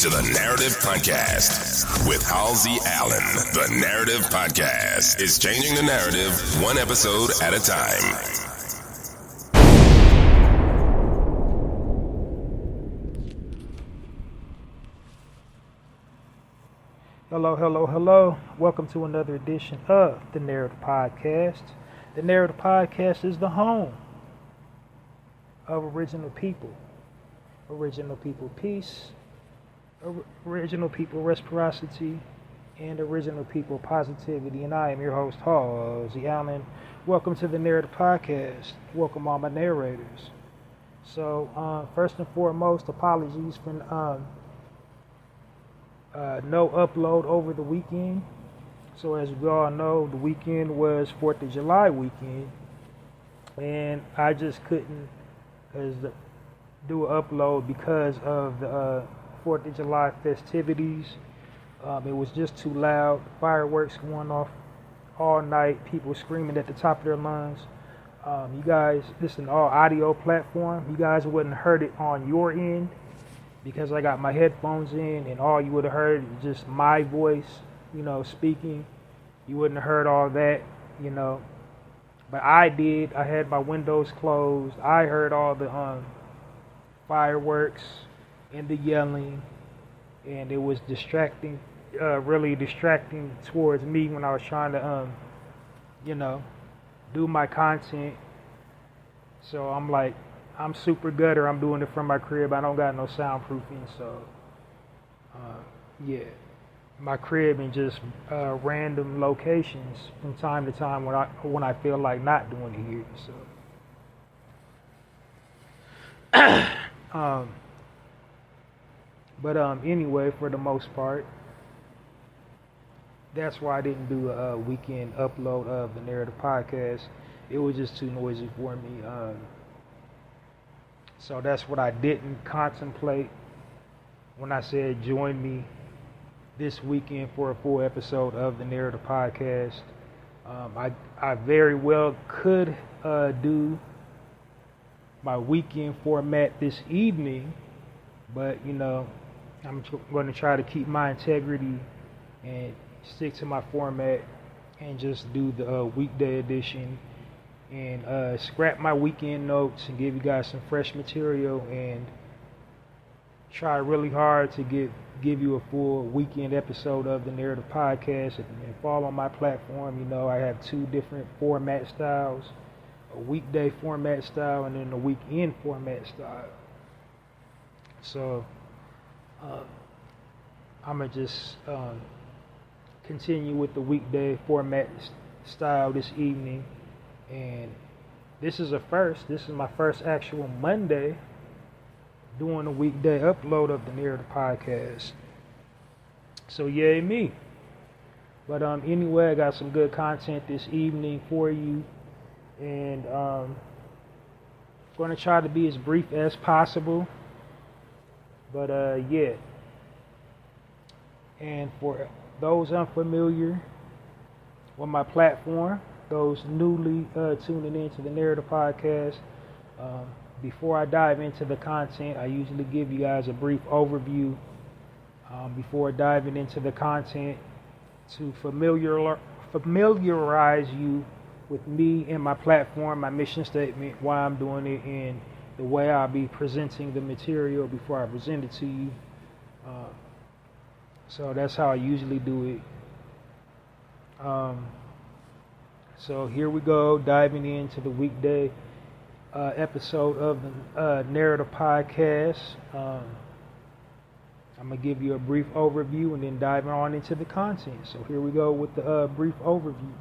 to the Narrative Podcast with Halsey Allen. The Narrative Podcast is changing the narrative one episode at a time. Hello. Welcome to another edition of the Narrative Podcast. The Narrative Podcast is the home of original people peace, original people reciprocity, and original people positivity. And I am your host, Halsey Allen. Welcome to the Narrative Podcast. Welcome all my narrators. So, first and foremost, apologies for no upload over the weekend. So as we all know, the weekend was 4th of July weekend, and I just couldn't do an upload because of the 4th of July festivities. It was just too loud. Fireworks going off all night. People screaming at the top of their lungs. You guys, this is an all audio platform. You guys wouldn't have heard it on your end because I got my headphones in, and all you would have heard is just my voice, speaking. You wouldn't have heard all that, But I did. I had my windows closed. I heard all the fireworks and the yelling, and it was distracting, really distracting towards me when I was trying to, do my content. So I'm like, I'm super gutter. I'm doing it from my crib. I don't got no soundproofing, so my crib in just random locations from time to time when I feel like not doing it here. So, anyway, for the most part, that's why I didn't do a weekend upload of the Narrative Podcast. It was just too noisy for me. So that's what I didn't contemplate when I said join me this weekend for a full episode of the Narrative Podcast. I very well could do my weekend format this evening, but I'm going to try to keep my integrity and stick to my format and just do the weekday edition and scrap my weekend notes and give you guys some fresh material and try really hard to give you a full weekend episode of the Narrative Podcast. And follow on my platform. I have two different format styles, a weekday format style and then a weekend format style. So I'm going to just continue with the weekday format style this evening. And this is a first. This is my first actual Monday doing a weekday upload of the Narrative Podcast. So yay me. But anyway, I got some good content this evening for you. And going to try to be as brief as possible. But And for those unfamiliar with my platform, those newly tuning into the Narrative Podcast, before I dive into the content, I usually give you guys a brief overview before diving into the content to familiarize you with me and my platform, my mission statement, why I'm doing it, and the way I'll be presenting the material before I present it to you. So that's how I usually do it. So here we go, diving into the weekday episode of the Narrative Podcast. I'm going to give you a brief overview and then dive on into the content. So here we go with the brief overview.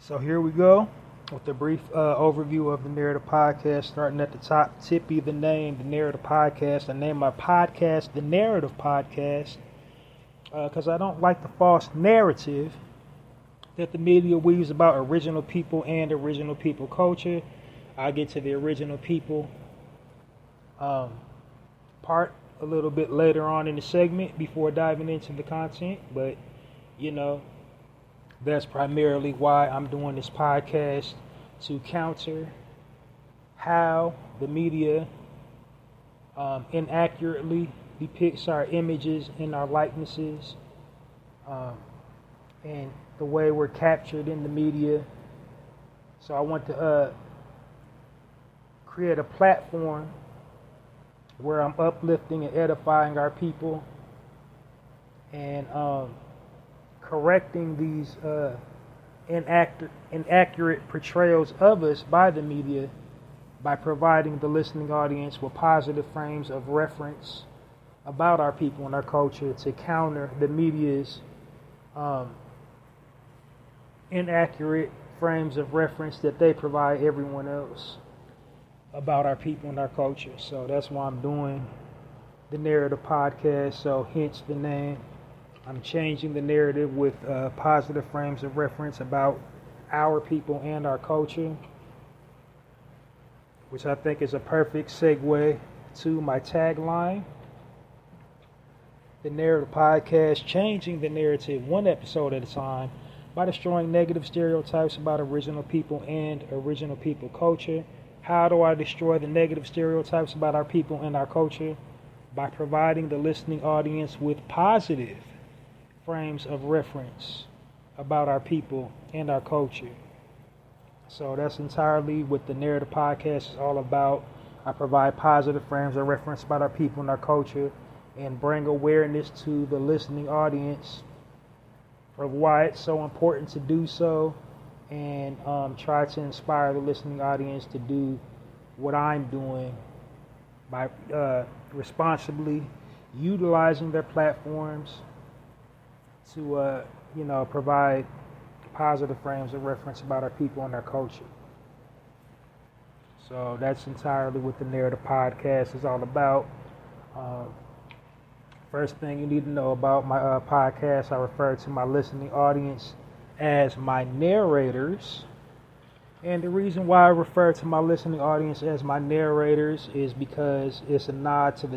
So here we go with the brief overview of the Narrative Podcast, starting at the top. Tippy, the name, the Narrative Podcast. I named my podcast the Narrative Podcast because I don't like the false narrative that the media weaves about original people and original people culture. I'll get to the original people part a little bit later on in the segment before diving into the content. But, that's primarily why I'm doing this podcast, to counter how the media inaccurately depicts our images and our likenesses, and the way we're captured in the media. So I want to create a platform where I'm uplifting and edifying our people, and correcting these inaccurate portrayals of us by the media, by providing the listening audience with positive frames of reference about our people and our culture to counter the media's inaccurate frames of reference that they provide everyone else about our people and our culture. So that's why I'm doing the Narrator podcast. So hence the name. I'm changing the narrative with positive frames of reference about our people and our culture, which I think is a perfect segue to my tagline. The Narrator podcast, changing the narrative one episode at a time by destroying negative stereotypes about original people and original people culture. How do I destroy the negative stereotypes about our people and our culture? By providing the listening audience with positive frames of reference about our people and our culture. So that's entirely what the Narrator podcast is all about. I provide positive frames of reference about our people and our culture, and bring awareness to the listening audience of why it's so important to do so, and try to inspire the listening audience to do what I'm doing by responsibly utilizing their platforms to provide positive frames of reference about our people and our culture. So that's entirely what the Narrator podcast is all about. First thing you need to know about my podcast, I refer to my listening audience as my narrators. And the reason why I refer to my listening audience as my narrators is because it's a nod to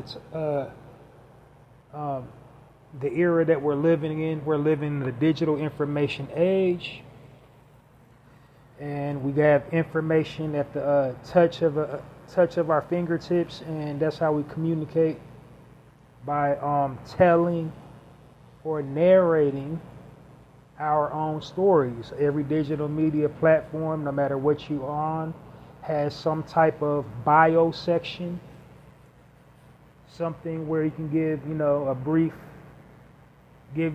the era that we're living in. We're living in the digital information age, and we have information at the touch of our fingertips, and that's how we communicate, by telling or narrating our own stories. Every digital media platform, no matter what you're on, has some type of bio section, something where you can give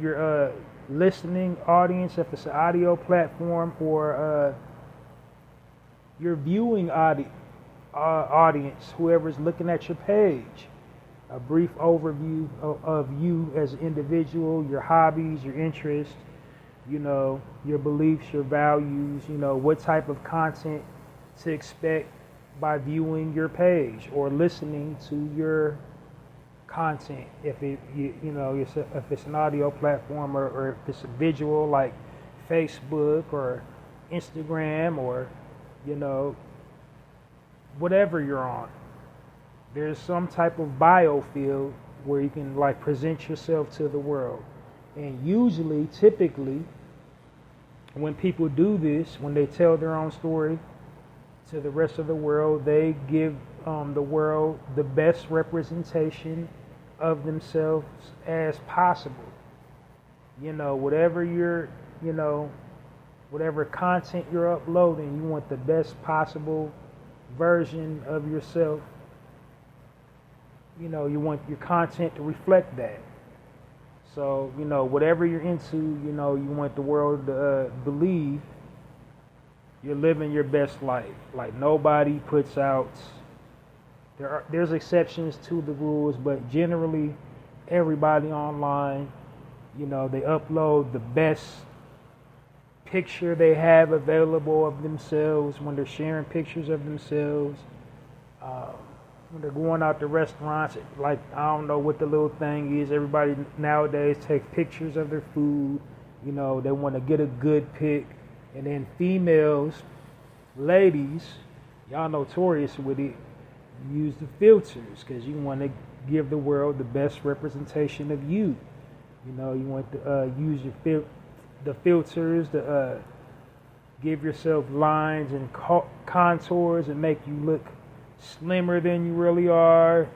your listening audience, if it's an audio platform, or your viewing audience, whoever's looking at your page, a brief overview of you as an individual, your hobbies, your interests, your beliefs, your values, what type of content to expect by viewing your page or listening to your content. If if it's an audio platform, or if it's a visual like Facebook or Instagram, or whatever you're on, there's some type of bio field where you can present yourself to the world. And usually, typically, when people do this, when they tell their own story to the rest of the world, they give the world the best representation of themselves as possible. Whatever whatever content you're uploading, you want the best possible version of yourself. You want your content to reflect that. So, whatever you're into, you want the world to believe you're living your best life. Like, nobody puts out, there's exceptions to the rules, but generally everybody online, they upload the best picture they have available of themselves when they're sharing pictures of themselves. When they're going out to restaurants, I don't know what the little thing is. Everybody nowadays takes pictures of their food. They want to get a good pic. And then females, ladies, y'all notorious with it, use the filters because you want to give the world the best representation of you. You want to use the filters to give yourself lines and contours and make you look slimmer than you really are.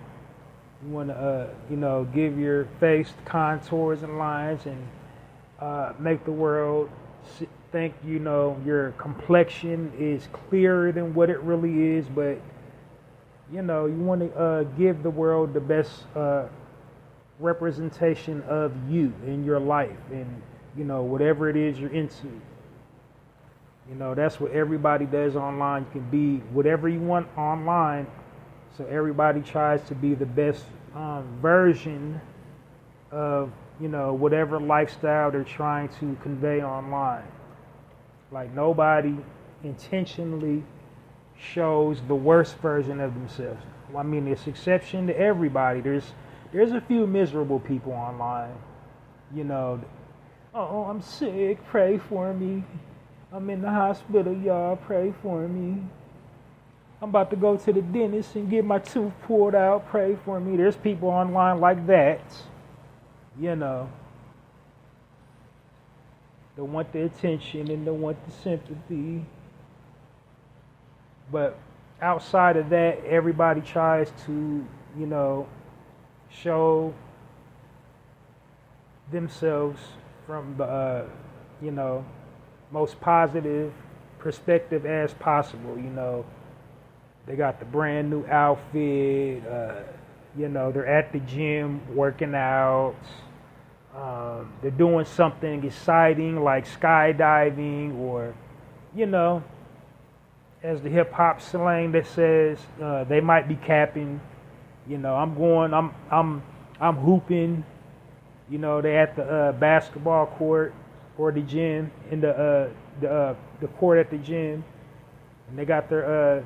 You want to, give your face contours and lines and make the world think, your complexion is clearer than what it really is. But, you want to give the world the best representation of you in your life and, whatever it is you're into. That's what everybody does online. You can be whatever you want online. So everybody tries to be the best version of, whatever lifestyle they're trying to convey online. Like nobody intentionally shows the worst version of themselves. I mean, it's exception to everybody. There's a few miserable people online. Oh, I'm sick, pray for me. I'm in the hospital, y'all, pray for me. I'm about to go to the dentist and get my tooth pulled out, pray for me. There's people online like that, They want the attention and they want the sympathy. But outside of that, everybody tries to, show themselves from the, most positive perspective as possible. They got the brand new outfit, they're at the gym working out, they're doing something exciting like skydiving or, as the hip hop slang that says, they might be capping, I'm hooping, they at the basketball court or the gym in the court at the gym, and they got their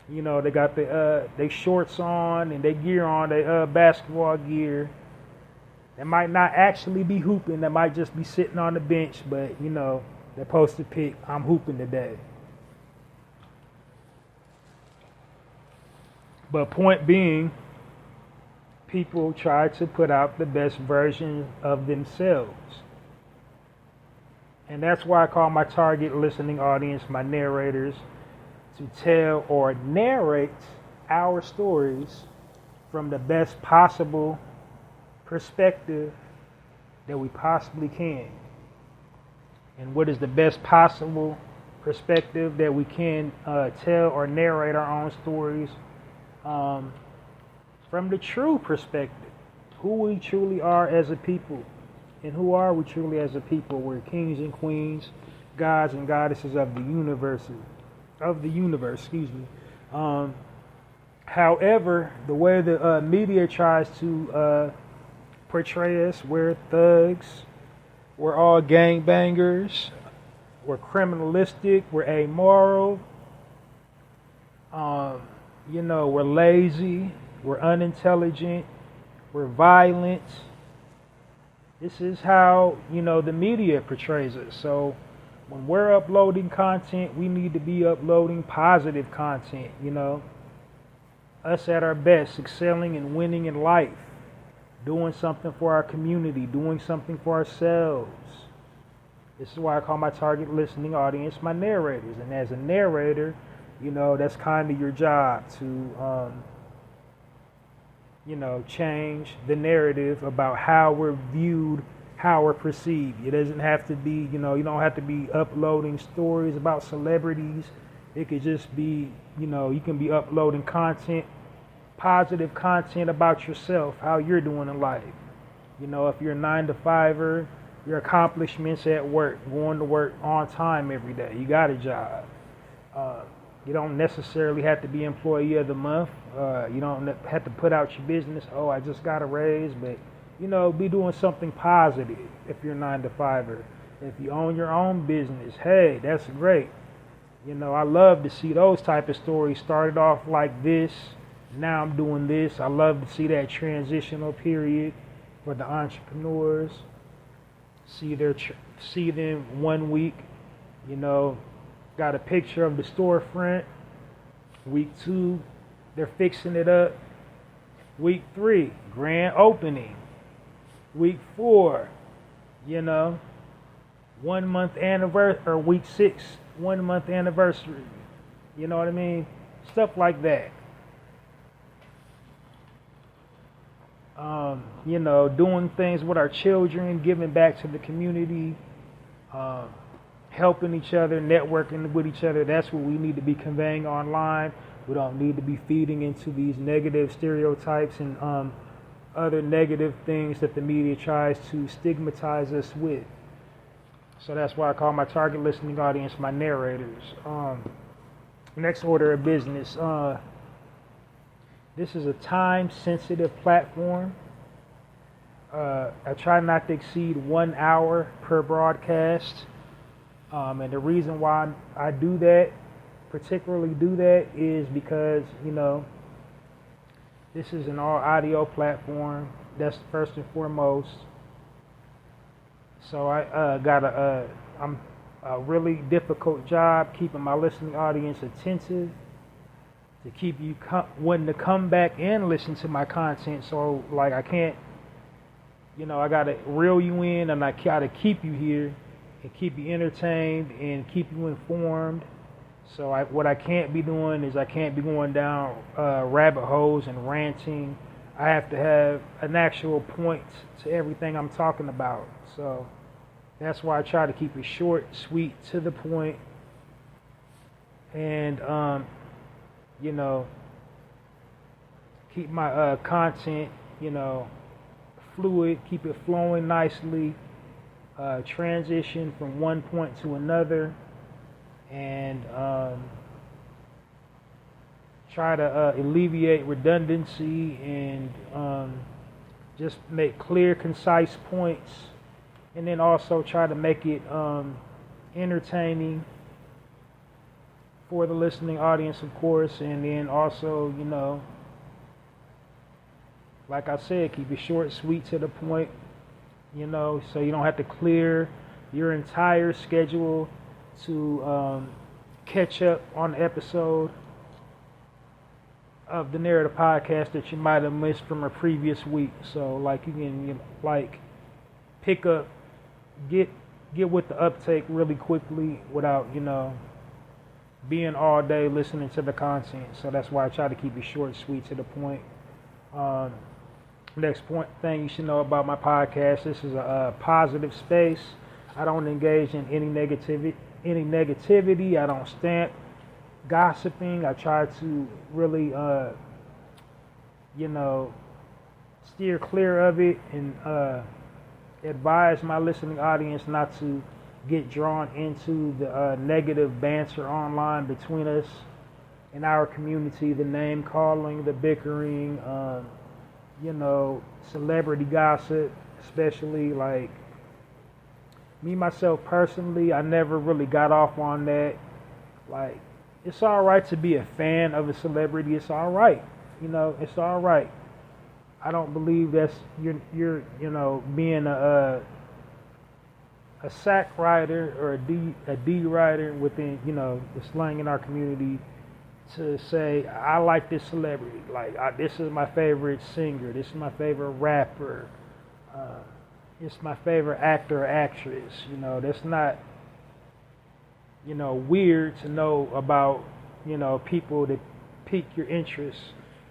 they got they shorts on and their gear on, their basketball gear. They might not actually be hooping. They might just be sitting on the bench, but they post a pic, I'm hooping today. But point being, people try to put out the best version of themselves. And that's why I call my target listening audience my narrators, to tell or narrate our stories from the best possible perspective that we possibly can. And what is the best possible perspective that we can tell or narrate our own stories from the true perspective, who we truly are as a people. And who are we truly as a people? We're kings and queens, gods and goddesses of the universe, however, the way the media tries to portray us, we're thugs, we're all gangbangers, we're criminalistic, we're amoral, we're lazy, we're unintelligent, we're violent. This is how, the media portrays us. So when we're uploading content, we need to be uploading positive content, Us at our best, excelling and winning in life, doing something for our community, doing something for ourselves. This is why I call my target listening audience my narrators. And as a narrator, that's kind of your job to, change the narrative about how we're viewed, how we're perceived. It doesn't have to be, you don't have to be uploading stories about celebrities. It could just be, you can be uploading content, positive content about yourself, how you're doing in life. If you're a 9-to-5er, your accomplishments at work, going to work on time every day. You got a job. You don't necessarily have to be employee of the month. You don't have to put out your business. Oh, I just got a raise, but be doing something positive if you're a 9-to-5er. If you own your own business, hey, that's great. I love to see those type of stories. Started off like this, now I'm doing this. I love to see that transitional period for the entrepreneurs. See them 1 week, got a picture of the storefront. Week 2, they're fixing it up. Week 3, grand opening. Week 4, 1 month anniversary, or week 6, 1 month anniversary. You know what I mean? Stuff like that. Doing things with our children, giving back to the community, helping each other, networking with each other. That's what we need to be conveying online. We don't need to be feeding into these negative stereotypes and other negative things that the media tries to stigmatize us with. So that's why I call my target listening audience my narrators. Next order of business. This is a time-sensitive platform. I try not to exceed 1 hour per broadcast. And the reason why I particularly do that, is because, this is an all audio platform. That's first and foremost. So I got a really difficult job keeping my listening audience attentive, to keep you wanting to come back and listen to my content. So I can't, I got to reel you in, and I got to keep you here and keep you entertained and keep you informed. So what I can't be doing is I can't be going down rabbit holes and ranting. I have to have an actual point to everything I'm talking about. So that's why I try to keep it short, sweet, to the point, and keep my content, fluid, keep it flowing nicely, transition from one point to another, and try to alleviate redundancy and just make clear, concise points, and then also try to make it entertaining for the listening audience, of course, and then also, like I said, keep it short, sweet, to the point, so you don't have to clear your entire schedule to catch up on the episode of the Narrative Podcast that you might have missed from a previous week. So you can pick up, get with the uptake really quickly without being all day listening to the content. So that's why I try to keep it short, sweet, to the point. Next thing you should know about my podcast: this is a positive space. I don't engage in any negativity. I don't stamp gossiping. I try to really, steer clear of it, and advise my listening audience not to get drawn into the negative banter online between us in our community, the name calling, the bickering, celebrity gossip, especially. Me, myself, personally, I never really got off on that. It's all right to be a fan of a celebrity. It's all right. It's all right. I don't believe that's you're being a sack rider or a D rider within the slang in our community, to say I like this celebrity. This is my favorite singer. This is my favorite rapper. It's my favorite actor or actress. That's not weird to know about people that pique your interest.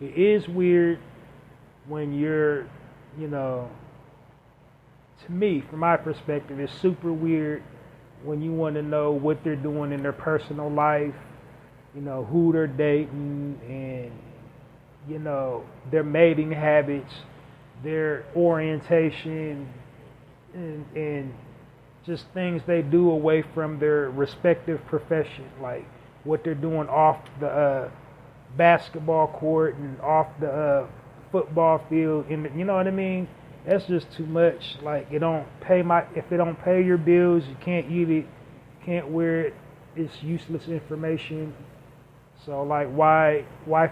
It is weird when you're to me, from my perspective, it's super weird when you want to know what they're doing in their personal life, who they're dating, and their mating habits, their orientation, and just things they do away from their respective profession, like what they're doing off the basketball court and off the football field. You know what I mean? That's just too much. If it don't pay your bills, you can't eat it, can't wear it. It's useless information. So why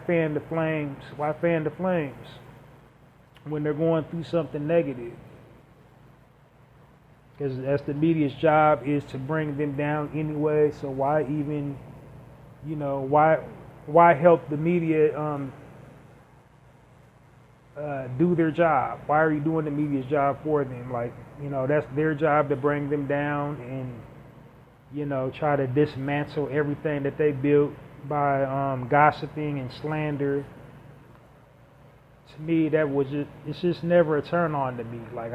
fan the flames? Why fan the flames when they're going through something negative? Because that's the media's job, is to bring them down anyway. So why even, why help the media do their job? Why are you doing the media's job for them? That's their job, to bring them down and, try to dismantle everything that they built by gossiping and slander. to me, it's just never a turn on to me. Like,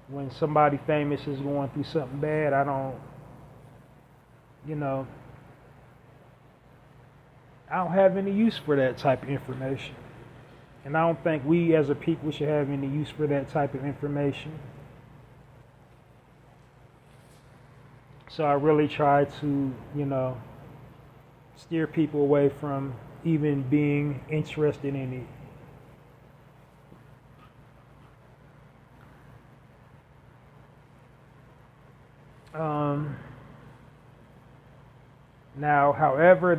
when somebody famous is going through something bad, I don't have any use for that type of information. And I don't think we as a people should have any use for that type of information. So I really try to, steer people away from even being interested in it. Now, however,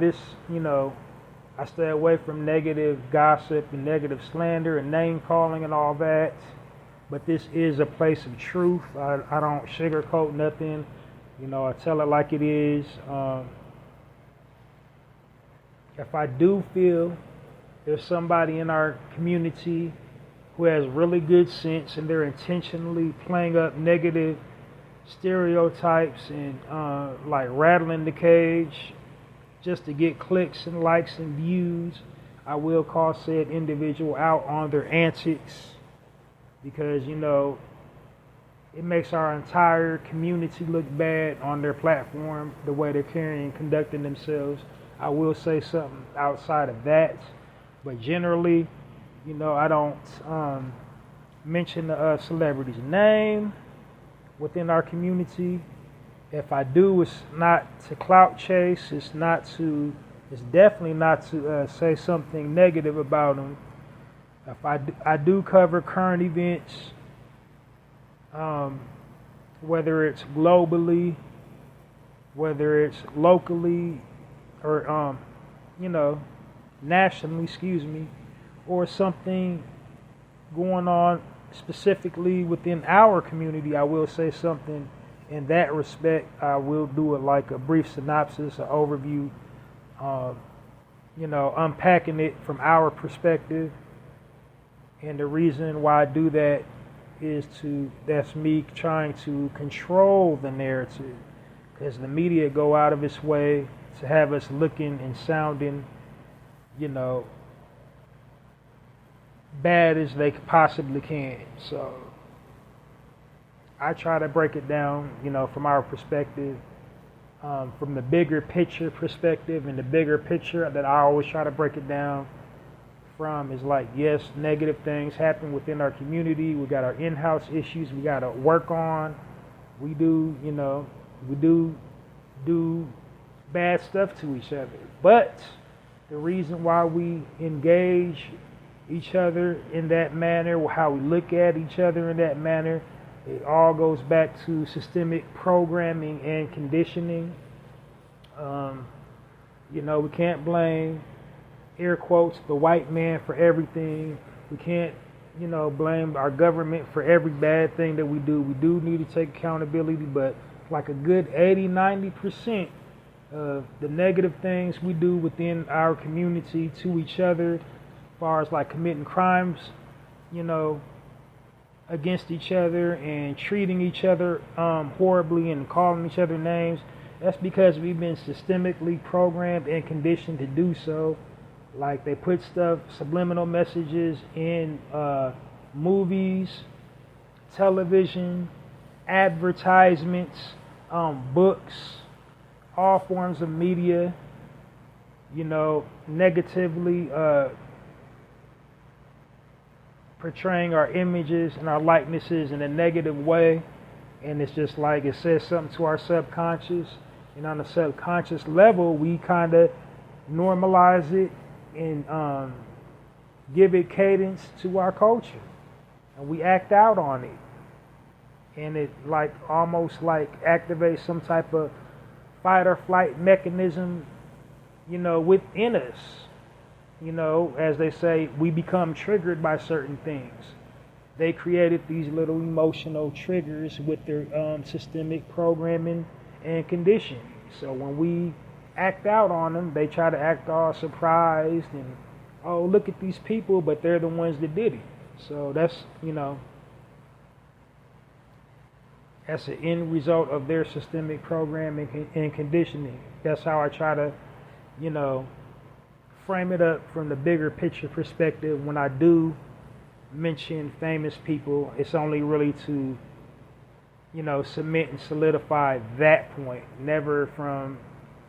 I stay away from negative gossip and negative slander and name calling and all that. But this is a place of truth. I don't sugarcoat nothing. I tell it like it is. If I do feel there's somebody in our community who has really good sense and they're intentionally playing up negative stereotypes and like rattling the cage just to get clicks and likes and views, I will call said individual out on their antics, because it makes our entire community look bad on their platform, the way they're carrying and conducting themselves. I will say something outside of that, but generally, I don't mention the celebrity's name within our community. If I do, it's not to clout chase. It's definitely not to say something negative about them. If I do cover current events, whether it's globally, whether it's locally, or nationally, or something going on specifically within our community, I will say something in that respect. I will do it like a brief synopsis, an overview, unpacking it from our perspective. And the reason why I do that is that's me trying to control the narrative, because the media go out of its way to have us looking and sounding, bad as they possibly can. So I try to break it down, from our perspective, from the bigger picture perspective. And the bigger picture that I always try to break it down from is like, yes, negative things happen within our community. We got our in-house issues we got to work on. We do bad stuff to each other. But the reason why we engage each other in that manner, how we look at each other in that manner, it all goes back to systemic programming and conditioning. We can't blame, air quotes, the white man for everything. We can't, blame our government for every bad thing that we do. We do need to take accountability, but like a good 80-90% of the negative things we do within our community to each other, as far as like committing crimes, against each other and treating each other horribly and calling each other names, that's because we've been systemically programmed and conditioned to do so. Like, they put subliminal messages in movies, television, advertisements, books, all forms of media, negatively portraying our images and our likenesses in a negative way. And it's just like it says something to our subconscious. And on the subconscious level, we kind of normalize it and give it cadence to our culture. And we act out on it. And it almost activates some type of fight or flight mechanism, within us. As they say, we become triggered by certain things. They created these little emotional triggers with their systemic programming and conditioning. So when we act out on them, they try to act all surprised and, oh, look at these people, but they're the ones that did it. So that's, that's an end result of their systemic programming and conditioning. That's how I try to, frame it up from the bigger picture perspective. When I do mention famous people, it's only really to, cement and solidify that point. Never from,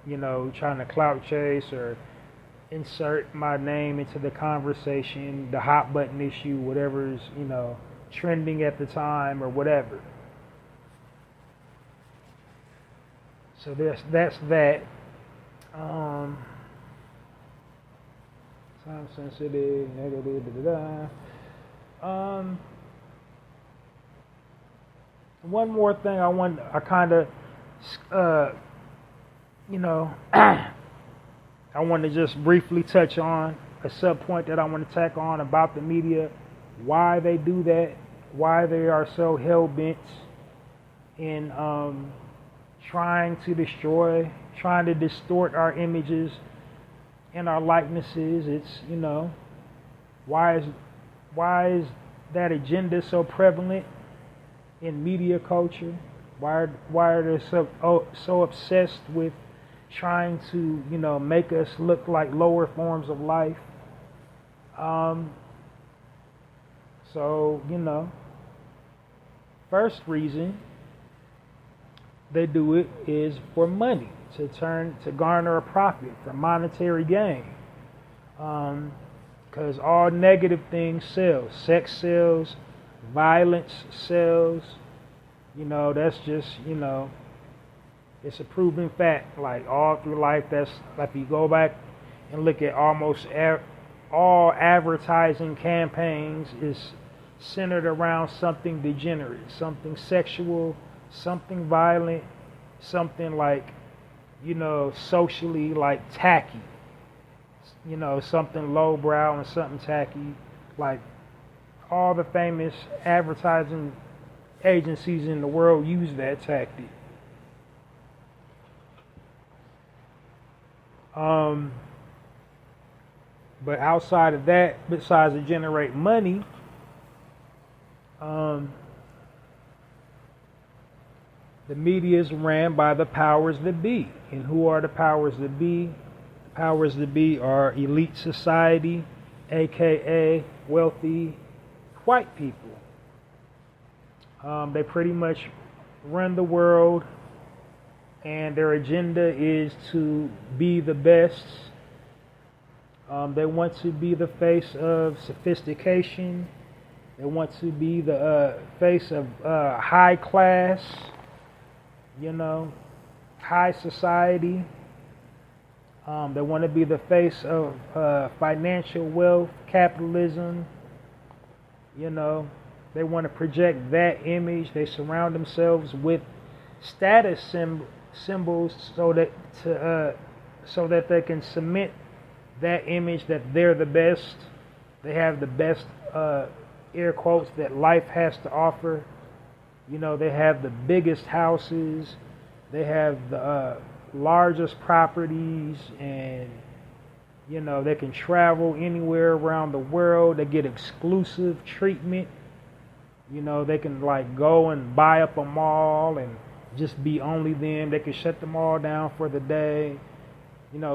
trying to clout chase or insert my name into the conversation, the hot button issue, whatever's, trending at the time or whatever. So that's that. Time sensitive, negative, one more thing I kind of, I want to just briefly touch on a sub point that I want to tack on about the media, why they do that, why they are so hell bent in trying to destroy, trying to distort our images and our likenesses. It's, why is that agenda so prevalent in media culture? Why are they so obsessed with trying to, make us look like lower forms of life? First reason they do it is for money, to garner a profit, for monetary gain. Because all negative things sell. Sex sells, violence sells. That's just, it's a proven fact. Like all through life, that's like if you go back and look at almost all advertising campaigns is centered around something degenerate, something sexual, something violent, something like, socially like tacky. Something lowbrow and something tacky. Like all the famous advertising agencies in the world use that tactic. But outside of that, besides to generate money, the media is ran by the powers that be. And who are the powers that be? The powers that be are elite society, aka wealthy white people. They pretty much run the world, and their agenda is to be the best. They want to be the face of sophistication. They want to be the face of high class, high society. They want to be the face of financial wealth, capitalism. They want to project that image. They surround themselves with status symbols so that they can cement that image that they're the best. They have the best, air quotes, that life has to offer. They have the biggest houses. They have the largest properties, and they can travel anywhere around the world. They get exclusive treatment. They can like go and buy up a mall and just be only them. They can shut them all down for the day.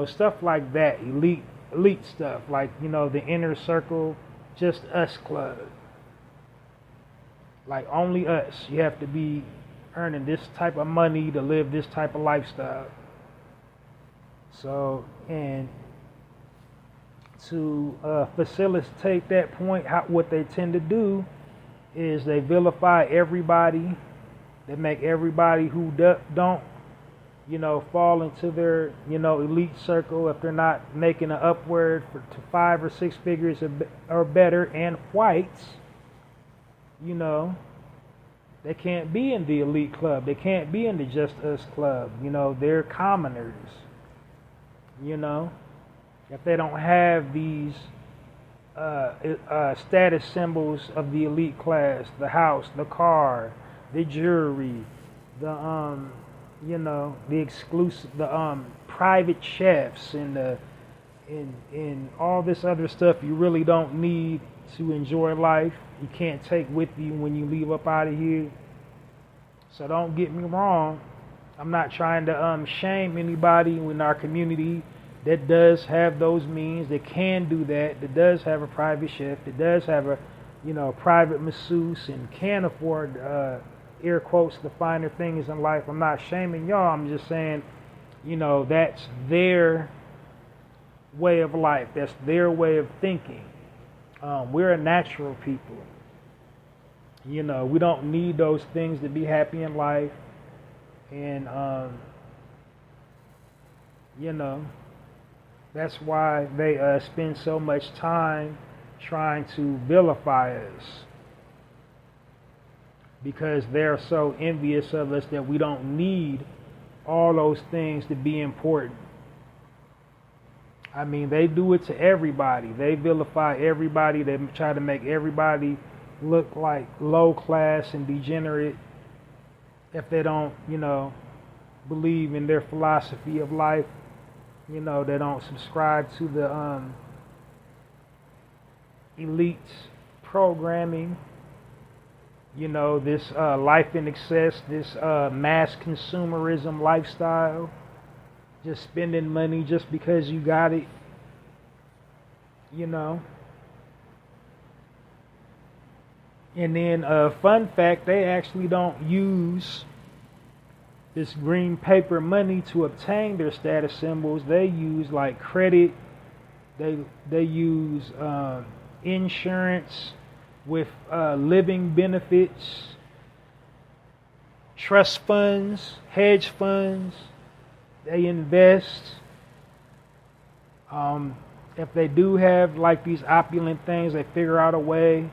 Stuff like that. Elite stuff, like, the inner circle, just us club. Like only us. You have to be earning this type of money to live this type of lifestyle. So, and to facilitate that point, what they tend to do is they vilify everybody. They make everybody who don't, fall into their, elite circle, if they're not making an upward to 5 or 6 figures or better, and whites, they can't be in the elite club. They can't be in the Just Us club. They're commoners. If they don't have these status symbols of the elite class, the house, the car, the jewelry, the the exclusive, the private chefs, and and all this other stuff you really don't need to enjoy life. You can't take with you when you leave up out of here. So don't get me wrong. I'm not trying to shame anybody in our community that does have those means, that can do that does have a private chef, that does have a, private masseuse, and can afford, air quotes, the finer things in life. I'm not shaming y'all. I'm just saying, that's their way of life. That's their way of thinking. We're a natural people. We don't need those things to be happy in life. And, that's why they spend so much time trying to vilify us. Because they're so envious of us that we don't need all those things to be important. I mean, they do it to everybody. They vilify everybody. They try to make everybody look like low class and degenerate if they don't, believe in their philosophy of life. They don't subscribe to the elite programming. This life in excess, this mass consumerism lifestyle. Just spending money just because you got it, And then, fun fact, they actually don't use this green paper money to obtain their status symbols. They use like credit. They use insurance with living benefits, trust funds, hedge funds. They invest. If they do have like these opulent things, they figure out a way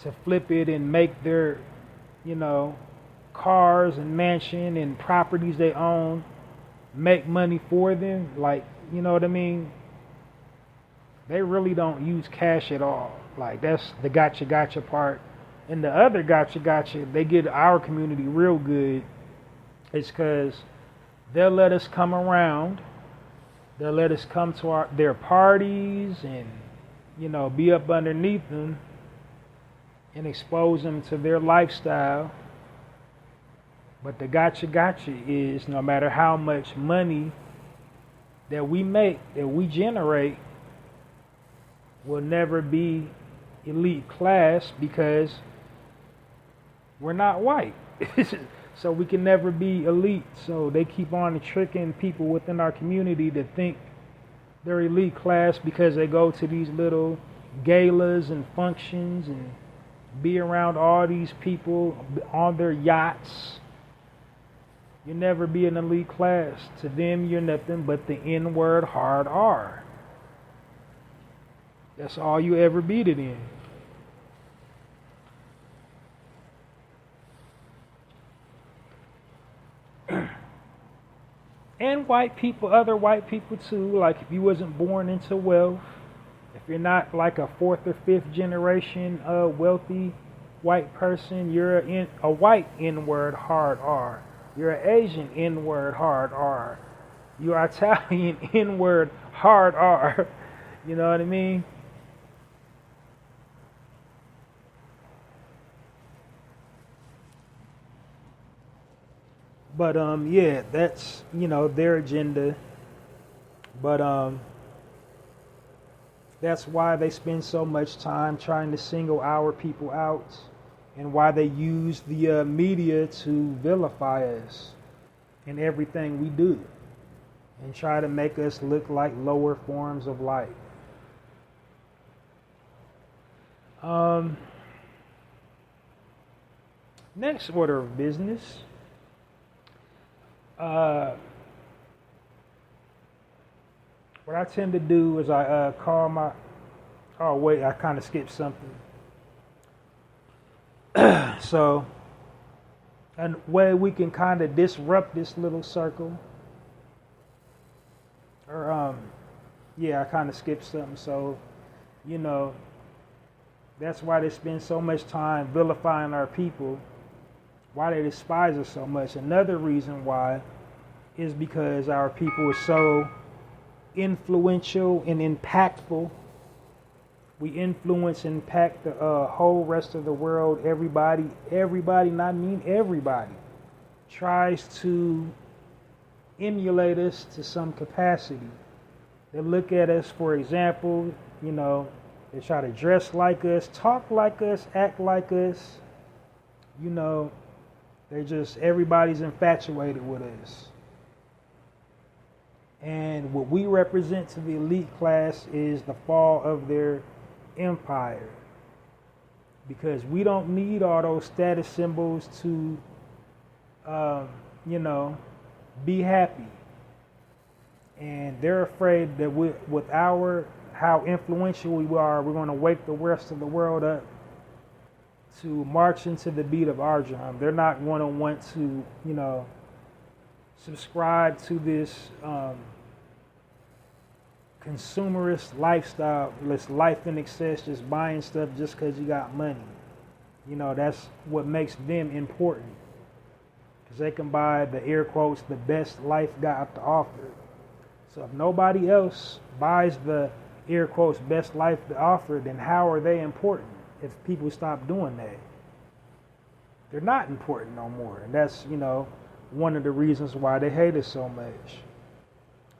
to flip it and make their, cars and mansion and properties they own make money for them. Like, you know what I mean? They really don't use cash at all. Like, that's the gotcha part. And the other gotcha, they get our community real good. It's because they'll let us come around. They'll let us come to their parties and, be up underneath them and expose them to their lifestyle. But the gotcha is no matter how much money that we make, that we generate, will never be elite class because we're not white. So we can never be elite. So they keep on tricking people within our community to think they're elite class because they go to these little galas and functions and be around all these people on their yachts. You'll never be an elite class. To them, you're nothing but the N-word hard R. That's all you ever be to them. And white people, other white people too, like if you wasn't born into wealth, if you're not like a fourth or fifth generation wealthy white person, you're a white N-word hard R. You're an Asian N-word hard R. You're Italian N-word hard R. You know what I mean? But yeah, that's their agenda. But that's why they spend so much time trying to single our people out, and why they use the media to vilify us in everything we do, and try to make us look like lower forms of life. Next order of business. What I tend to do is I call my... Oh, wait, I kind of skipped something. So, a way we can kind of disrupt this little circle. Or, yeah, I kind of skipped something. So, that's why they spend so much time vilifying our people. Why they despise us so much. Another reason why is because our people are so influential and impactful. We influence and impact the whole rest of the world. Everybody, not mean everybody, tries to emulate us to some capacity. They look at us, for example, they try to dress like us, talk like us, act like us. Everybody's infatuated with us. And what we represent to the elite class is the fall of their empire. Because we don't need all those status symbols to, be happy. And they're afraid that with how influential we are, we're going to wake the rest of the world up to march into the beat of our drum. They're not going to want to, subscribe to this consumerist lifestyle, this life in excess, just buying stuff just because you got money. That's what makes them important. Because they can buy the air quotes, the best life got to offer. So if nobody else buys the air quotes best life to offer, then how are they important if people stop doing that? They're not important no more. And that's, one of the reasons why they hate us so much.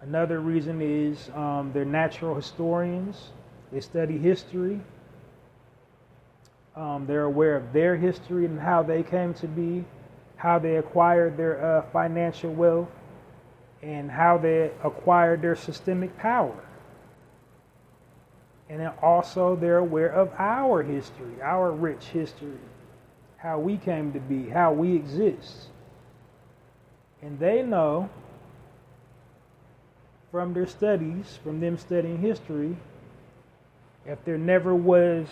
Another reason is they're natural historians. They study history. They're aware of their history and how they came to be, how they acquired their financial wealth, and how they acquired their systemic power. And then also they're aware of our history, our rich history, how we came to be, how we exist. And they know from their studies, from them studying history, if there never was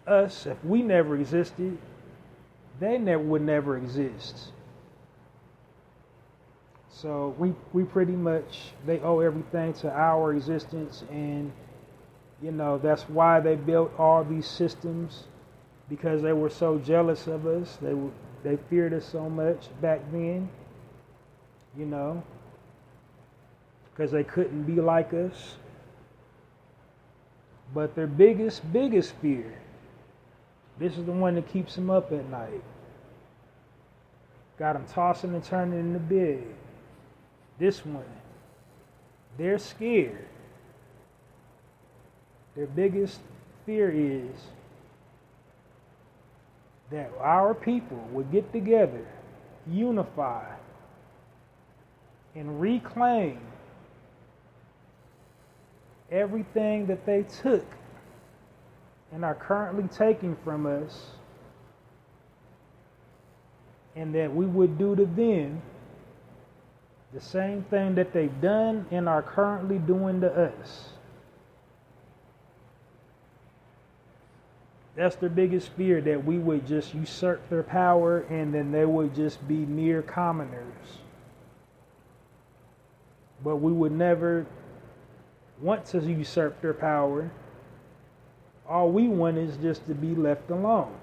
us, if we never existed, they would never exist. So we pretty much, they owe everything to our existence, and that's why they built all these systems, because they were so jealous of us. They feared us so much back then, because they couldn't be like us. But their biggest fear, this is the one that keeps them up at night, got them tossing and turning in the bed. This one, they're scared. Their biggest fear is that our people would get together, unify, and reclaim everything that they took and are currently taking from us, and that we would do to them the same thing that they've done and are currently doing to us. That's their biggest fear, that we would just usurp their power and then they would just be mere commoners. But we would never want to usurp their power. All we want is just to be left alone.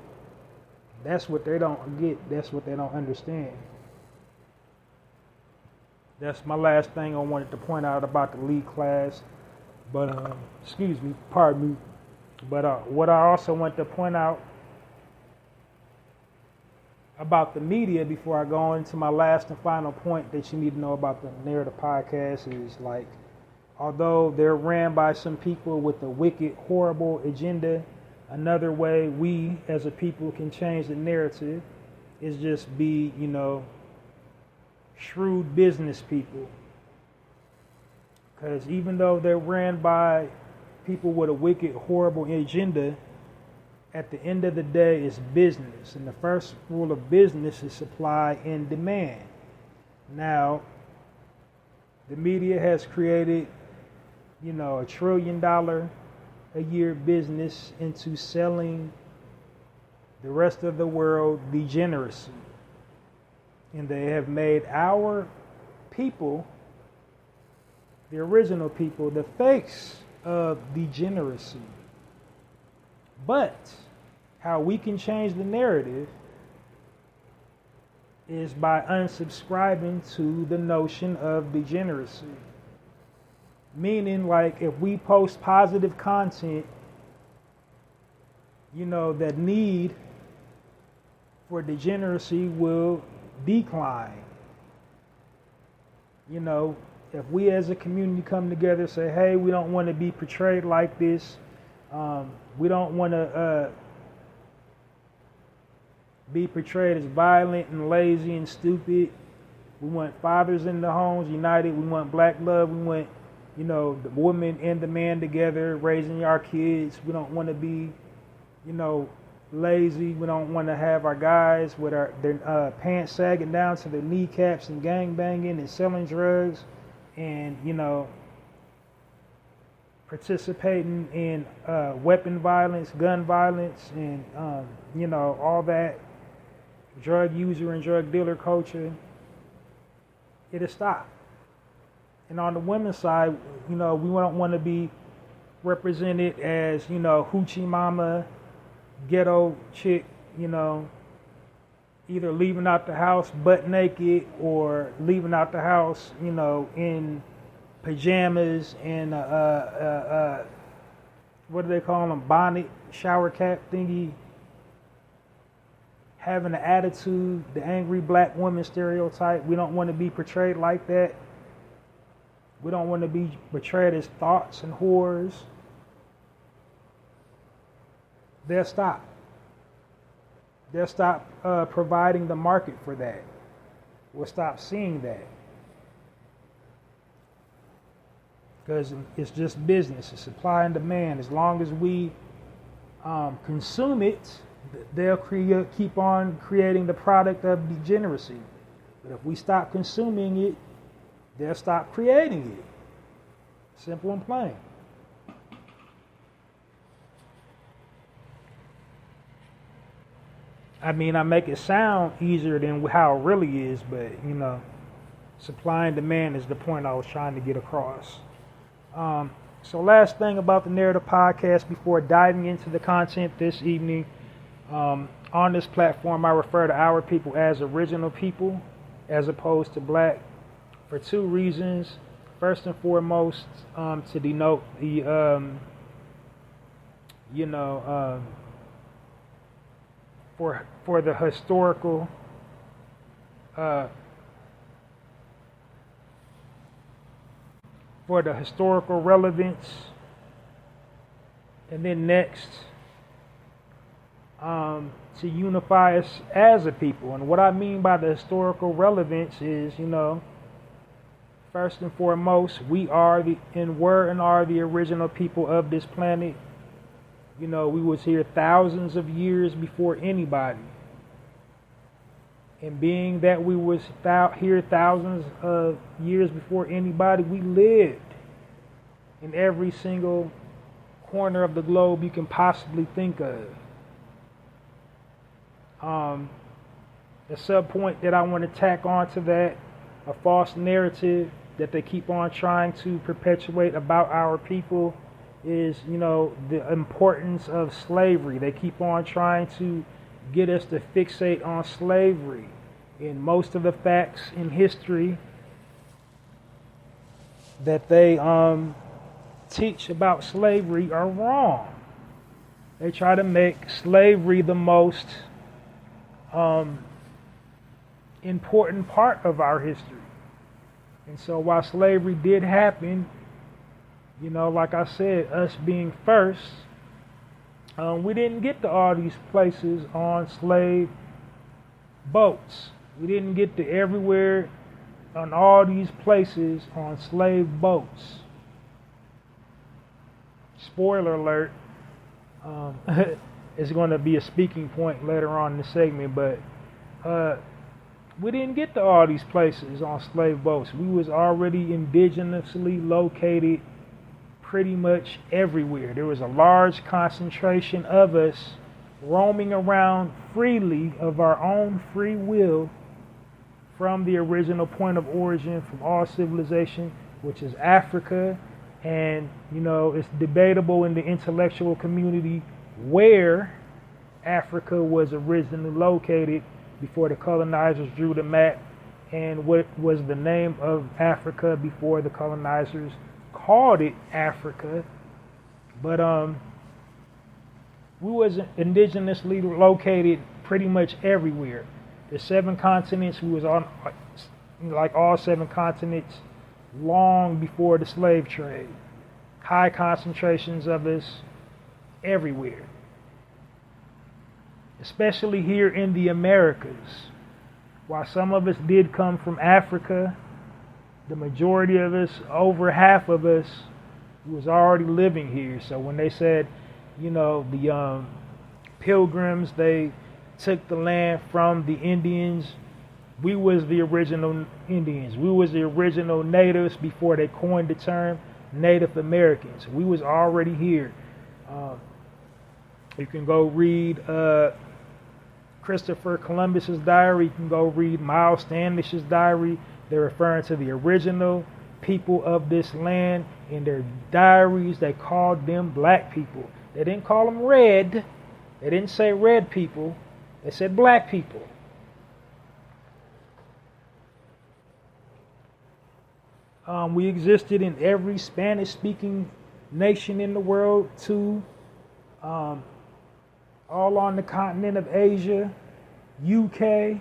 That's what they don't get. That's what they don't understand. That's my last thing I wanted to point out about the elite class. But, pardon me. But what I also want to point out about the media before I go into my last and final point that you need to know about the Narrator podcast is, like, although they're ran by some people with a wicked, horrible agenda, another way we as a people can change the narrative is just be, shrewd business people. Because even though they're ran by people with a wicked, horrible agenda, at the end of the day, it's business. And the first rule of business is supply and demand. Now, the media has created, a $1 trillion a year business into selling the rest of the world degeneracy. And they have made our people, the original people, the face of degeneracy. But how we can change the narrative is by unsubscribing to the notion of degeneracy. Meaning, like, if we post positive content, that need for degeneracy will decline. if we as a community come together and say, hey, we don't want to be portrayed like this, we don't want to be portrayed as violent and lazy and stupid. We want fathers in the homes united. We want black love. We want, the woman and the man together raising our kids. We don't want to be, lazy. We don't want to have our guys with their pants sagging down to their kneecaps and gang banging and selling drugs and, participating in weapon violence, gun violence, and, all that drug user and drug dealer culture. It'll stop. And on the women's side, we don't want to be represented as, hoochie mama, ghetto chick, either leaving out the house butt naked or leaving out the house, in pajamas and what do they call them? Bonnet, shower cap thingy. Having an attitude, the angry black woman stereotype. We don't want to be portrayed like that. We don't want to be portrayed as thoughts and whores. They'll stop. They'll stop providing the market for that. We'll stop seeing that. Because it's just business. It's supply and demand. As long as we consume it, they'll keep on creating the product of degeneracy. But if we stop consuming it, they'll stop creating it. Simple and plain. I mean, I make it sound easier than how it really is, but, supply and demand is the point I was trying to get across. So last thing about the Narrative Podcast before diving into the content this evening. On this platform, I refer to our people as original people as opposed to black for two reasons. First and foremost, to denote the, for the historical relevance. And then next, to unify us as a people. And what I mean by the historical relevance is, first and foremost, we are were and are the original people of this planet. We was here thousands of years before anybody. And being that we was here thousands of years before anybody, we lived in every single corner of the globe you can possibly think of. The sub point that I want to tack onto that, a false narrative that they keep on trying to perpetuate about our people is, the importance of slavery. They keep on trying to get us to fixate on slavery. And most of the facts in history that they teach about slavery are wrong. They try to make slavery the most important part of our history. And so while slavery did happen, like I said, us being first, we didn't get to all these places on slave boats. We didn't get to everywhere on all these places on slave boats. Spoiler alert, it's going to be a speaking point later on in the segment, but we didn't get to all these places on slave boats. We was already indigenously located pretty much everywhere. There was a large concentration of us roaming around freely of our own free will from the original point of origin from all civilization, which is Africa. And, it's debatable in the intellectual community where Africa was originally located before the colonizers drew the map, and what was the name of Africa before the colonizers called it Africa. But we was indigenously located pretty much everywhere. The 7 continents, we was on, like all 7 continents, long before the slave trade. High concentrations of us everywhere, especially here in the Americas. While some of us did come from Africa, the majority of us, over half of us, was already living here. So when they said, the pilgrims, they took the land from the Indians, we was the original Indians. We was the original natives before they coined the term Native Americans. We was already here. You can go read Christopher Columbus's diary. You can go read Miles Standish's diary. They're referring to the original people of this land. In their diaries, they called them black people. They didn't call them red. They didn't say red people. They said black people. We existed in every Spanish-speaking nation in the world, too. All on the continent of Asia, UK,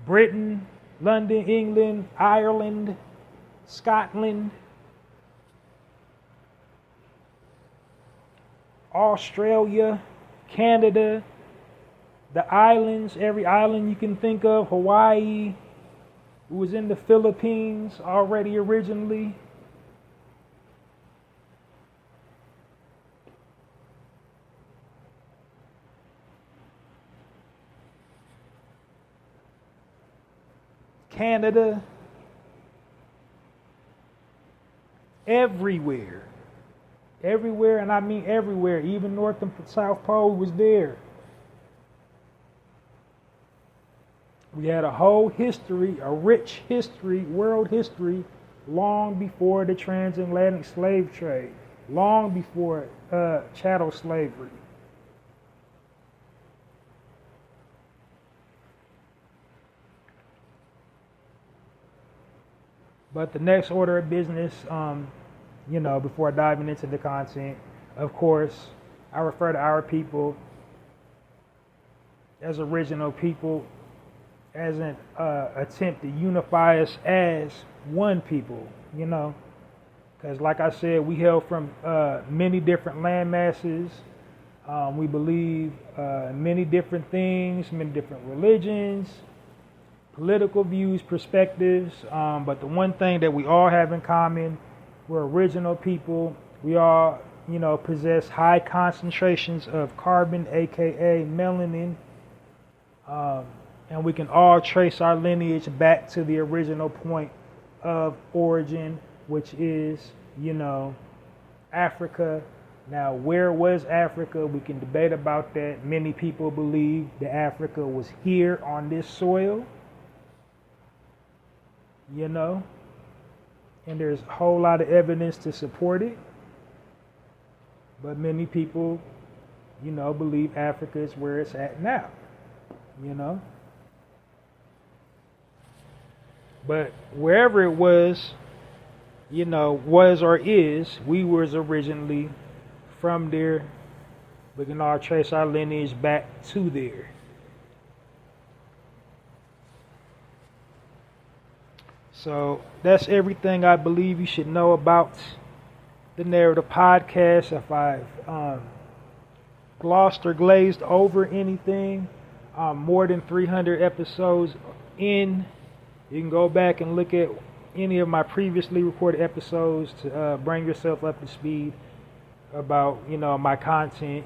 Britain, London, England, Ireland, Scotland, Australia, Canada, the islands, every island you can think of, Hawaii. It was in the Philippines already originally. Canada. Everywhere. Everywhere, and I mean everywhere. Even North and South Pole was there. We had a whole history, a rich history, world history, long before the transatlantic slave trade, long before chattel slavery. But the next order of business, before diving into the content, of course, I refer to our people as original people, as an attempt to unify us as one people, because like I said, we hail from many different land masses. We believe many different things, many different religions, political views, perspectives, but the one thing that we all have in common, we're original people. We all, possess high concentrations of carbon, aka melanin, and we can all trace our lineage back to the original point of origin, which is, Africa. Now, where was Africa? We can debate about that. Many people believe that Africa was here on this soil, and there's a whole lot of evidence to support it. But many people, believe Africa is where it's at now, But wherever it was, was or is, we was originally from there. We can all trace our lineage back to there. So that's everything I believe you should know about the Narrative Podcast. If I've glossed or glazed over anything, more than 300 episodes in. You can go back and look at any of my previously recorded episodes to bring yourself up to speed about, my content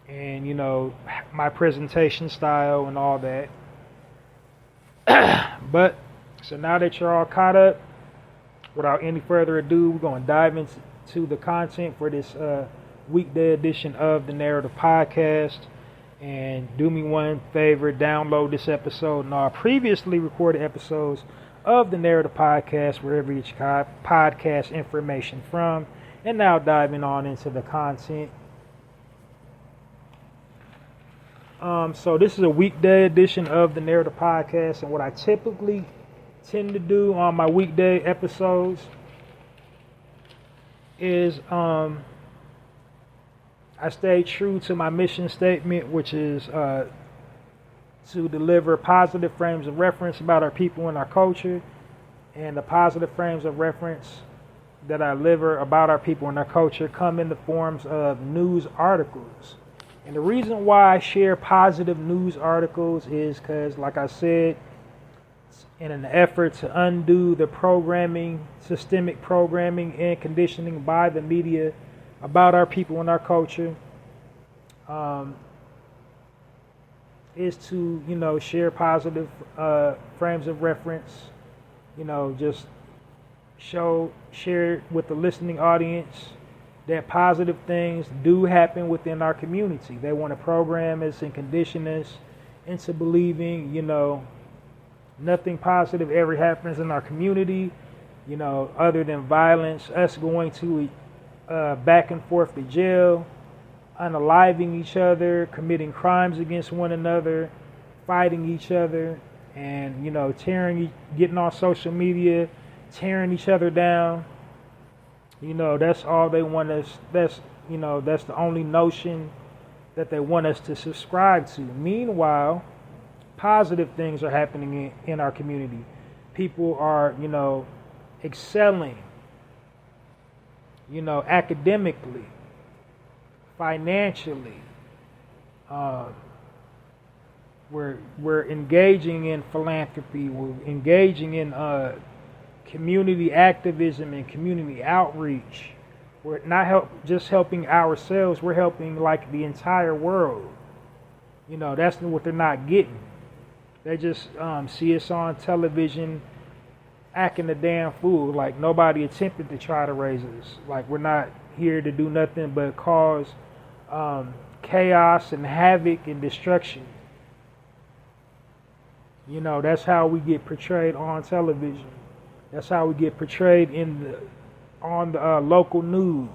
and, my presentation style and all that. But, so now that you're all caught up, without any further ado, we're going to dive into the content for this weekday edition of the Narrative Podcast. And do me one favor, download this episode and all previously recorded episodes of the Narrative Podcast, wherever you get podcast information from. And now diving on into the content. So this is a weekday edition of the Narrative Podcast, and what I typically tend to do on my weekday episodes is I stay true to my mission statement, which is to deliver positive frames of reference about our people and our culture, and the positive frames of reference that I deliver about our people and our culture come in the forms of news articles. And the reason why I share positive news articles is because, like I said, in an effort to undo the programming, systemic programming and conditioning by the media about our people and our culture, is to, share positive frames of reference, just share with the listening audience that positive things do happen within our community. They want to program us and condition us into believing, nothing positive ever happens in our community, other than violence, us going to back and forth to jail, unaliving each other, committing crimes against one another, fighting each other, and, getting on social media, tearing each other down. That's all they want us. That's the only notion that they want us to subscribe to. Meanwhile, positive things are happening in our community. People are, excelling, academically, financially. We're engaging in philanthropy. We're engaging in community activism and community outreach. We're not just helping ourselves. We're helping like the entire world. That's what they're not getting. They just see us on television acting a damn fool. Like nobody attempted to try to raise us. Like we're not here to do nothing but cause chaos and havoc and destruction. That's how we get portrayed on television. That's how we get portrayed on the local news.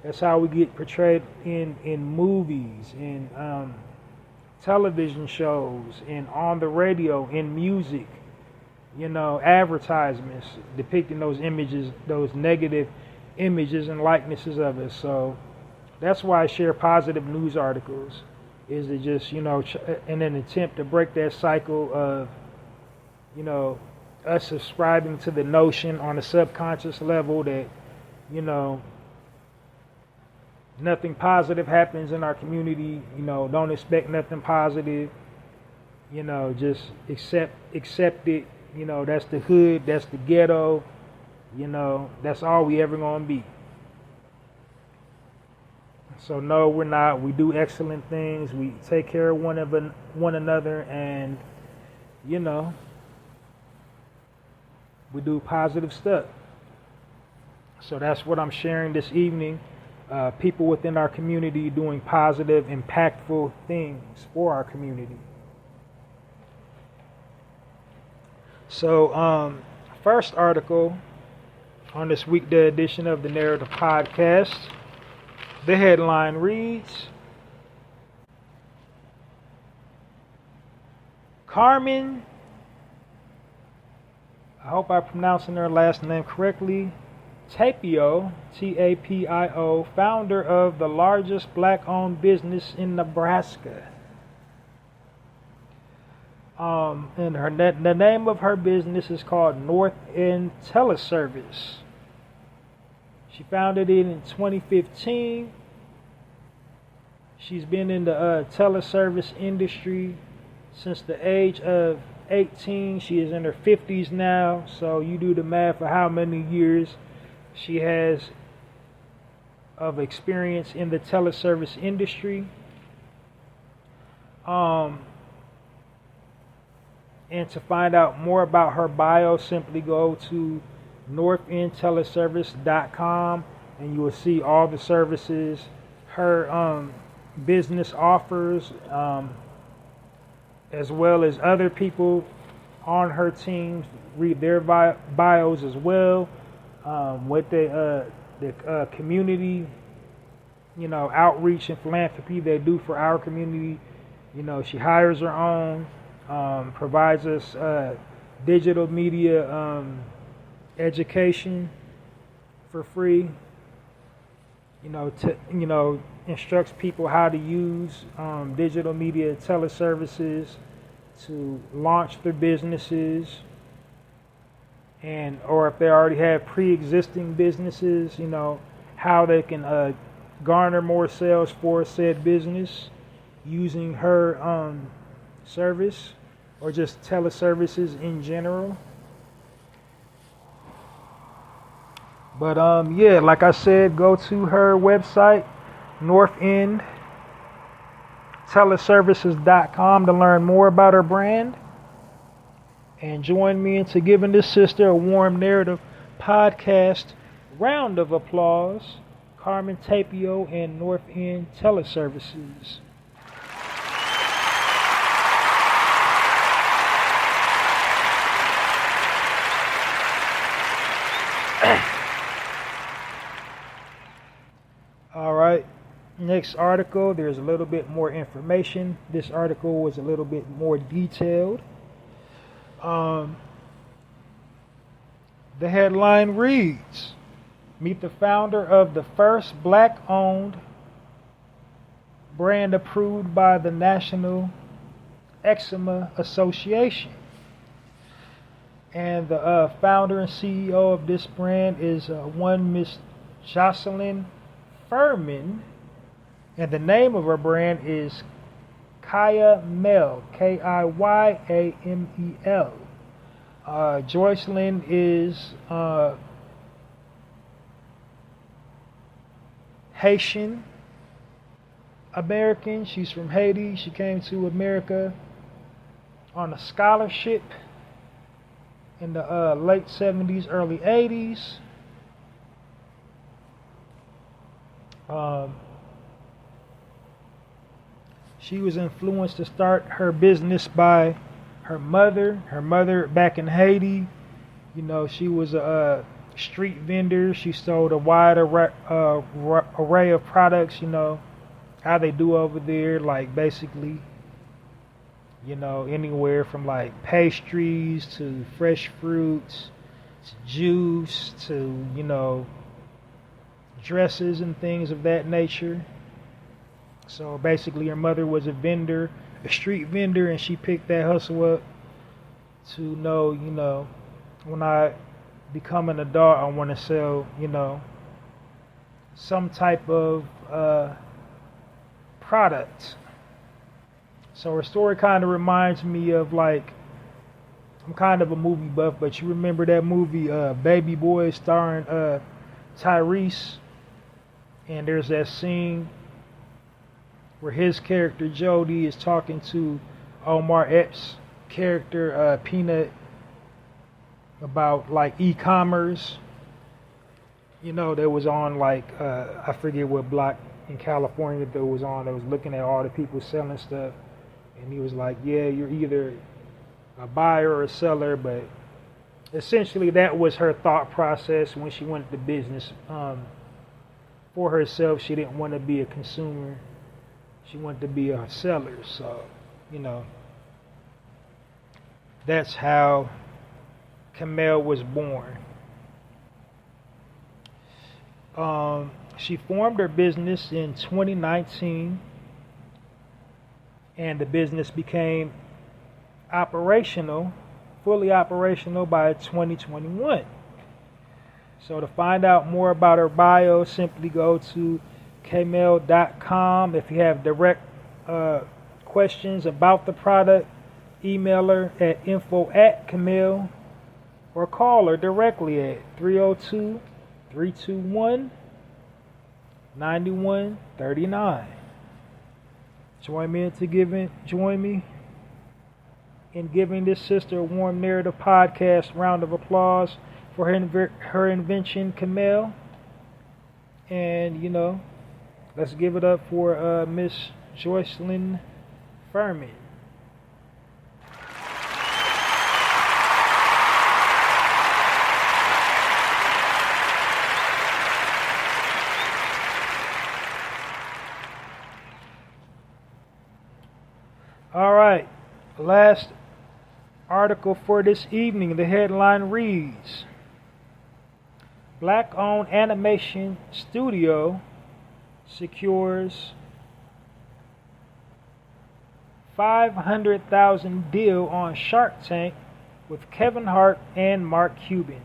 That's how we get portrayed in movies, in television shows, and on the radio, in music. Advertisements depicting those images, those negative images and likenesses of us. So that's why I share positive news articles, is to just, in an attempt to break that cycle of, us subscribing to the notion on a subconscious level that, nothing positive happens in our community. Don't expect nothing positive. Just accept it. That's the hood, that's the ghetto. That's all we ever gonna be. So no, we're not. We do excellent things. We take care of one another, and we do positive stuff. So that's what I'm sharing this evening. People within our community doing positive, impactful things for our community. So, first article on this weekday edition of the Narrator Podcast. The headline reads, Carmen, I hope I'm pronouncing her last name correctly, Tapio, Tapio, founder of the largest black-owned business in Nebraska. And the name of her business is called North End Teleservice. She founded it in 2015. She's been in the teleservice industry since the age of 18. She is in her 50s now, so you do the math for how many years she has of experience in the teleservice industry. And to find out more about her bio, simply go to northendteleservice.com and you will see all the services her business offers, as well as other people on her team. Read their bios as well. What the community, outreach and philanthropy they do for our community. She hires her own. Provides us digital media education for free. Instructs people how to use digital media teleservices to launch their businesses and or if they already have pre-existing businesses, how they can garner more sales for said business using her service or just teleservices in general. But yeah, like I said, go to her website, northendteleservices.com, to learn more about her brand. And join me into giving this sister a warm narrative podcast round of applause. Carmen Tapio and North End Teleservices. All right, next article, there's a little bit more information. This article was a little bit more detailed. The headline reads, meet the founder of the first black-owned brand approved by the National Eczema Association. And the founder and CEO of this brand is one Miss Jocelyn Furman, and the name of her brand is Kiyamel, Kiyamel. Jocelyn is Haitian American. She's from Haiti. She came to America on a scholarship in the late 70s, early 80s. She was influenced to start her business by her mother. Her mother back in Haiti, she was a street vendor. She sold a wide array of products, how they do over there, like basically, anywhere from like pastries to fresh fruits to juice to, dresses and things of that nature. So basically her mother was a vendor, a street vendor, and she picked that hustle up to know, when I become an adult, I want to sell, some type of product. So her story kind of reminds me of, like, I'm kind of a movie buff, but you remember that movie Baby Boy starring Tyrese, and there's that scene where his character Jody is talking to Omar Epps' character Peanut about like e-commerce. That was on like I forget what block in California that was on. That was looking at all the people selling stuff, and he was like, "Yeah, you're either a buyer or a seller," but essentially that was her thought process when she went into business for herself. She didn't want to be a consumer. She wanted to be a seller. So, that's how Kamel was born. She formed her business in 2019, and the business became fully operational by 2021. So to find out more about her bio, simply go to kmail.com. If you have direct questions about the product, email her at info@Kamel or call her directly at 302-321-9139. Join me in giving this sister a warm narrative podcast round of applause for her invention, Kamel. And let's give it up for Miss Jocelyn Furman. All right, last article for this evening. The headline reads, Black-owned animation studio secures $500,000 deal on Shark Tank with Kevin Hart and Mark Cuban.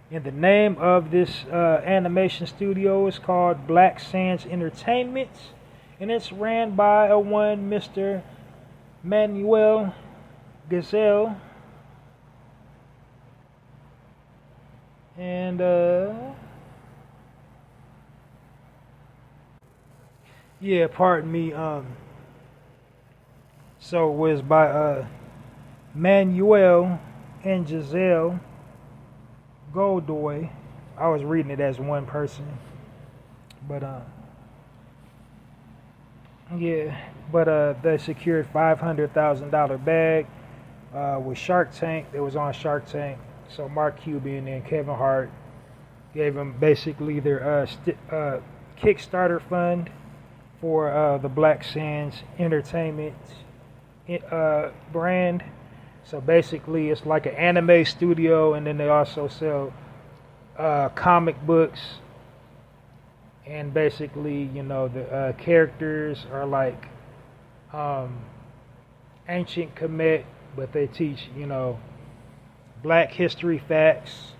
And the name of this animation studio is called Black Sands Entertainment, and it's ran by a one Mr. Manuel Gazelle. And yeah, pardon me. So it was by Manuel and Giselle Godoy. I was reading it as one person, but yeah, but they secured $500,000 bag with Shark Tank. It was on Shark Tank. So Mark Cuban and Kevin Hart gave them basically their Kickstarter fund for the Black Sands Entertainment brand. So basically, it's like an anime studio, and then they also sell comic books. And basically, you know, the characters are like ancient Kemet, but they teach, you know, Black history facts,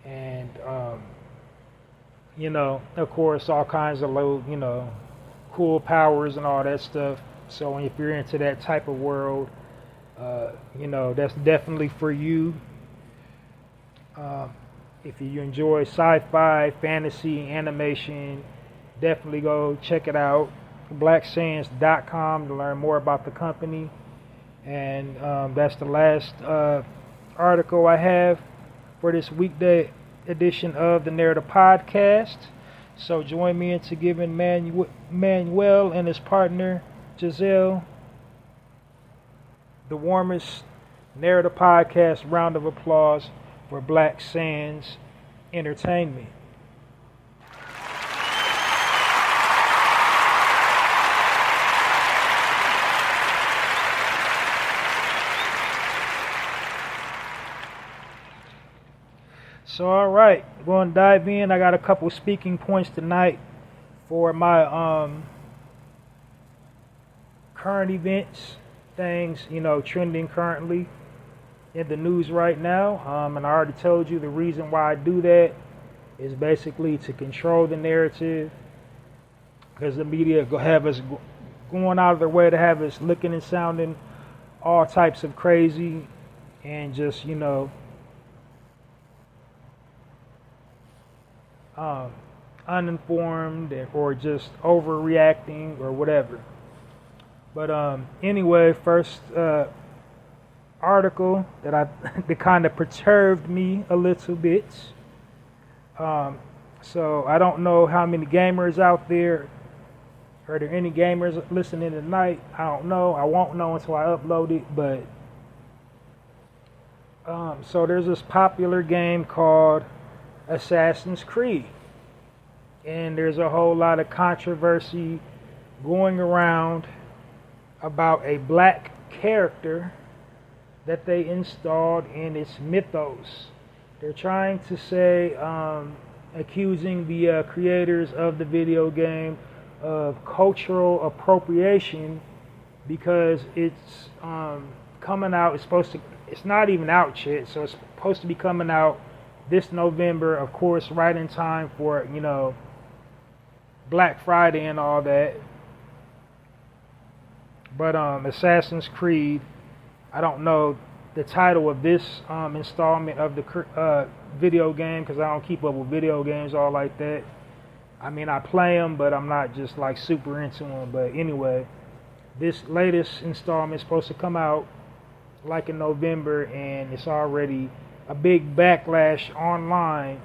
and you know, of course, all kinds of low, you know, cool powers and all that stuff. So if you're into that type of world, you know, that's definitely for you. If you enjoy sci-fi, fantasy, animation, definitely go check it out. BlackSands.com to learn more about the company. And that's the last article I have for this weekday edition of the Narrative Podcast. So join me into giving Manuel and his partner Giselle the warmest Narrative Podcast round of applause for Black Sands Entertainment. So, all right, we're going to dive in. I got a couple speaking points tonight for my current events, things, you know, trending currently in the news right now. And I already told you the reason why I do that is basically to control the narrative, because the media have us going out of their way to have us looking and sounding all types of crazy and just, you know, uninformed or just overreacting or whatever. But anyway, first article that kind of perturbed me a little bit. So I don't know how many gamers out there. Are there any gamers listening tonight? I don't know. I won't know until I upload it. But so there's this popular game called Assassin's Creed, and there's a whole lot of controversy going around about a black character that they installed in its mythos. They're trying to say, accusing the creators of the video game of cultural appropriation, because it's coming out. It's not even out yet, so it's supposed to be coming out this November, of course, right in time for, you know, Black Friday and all that. But Assassin's Creed, I don't know the title of this installment of the video game, because I don't keep up with video games all like that. I mean, I play them, but I'm not just like super into them. But anyway, this latest installment is supposed to come out like in November, and it's already a big backlash online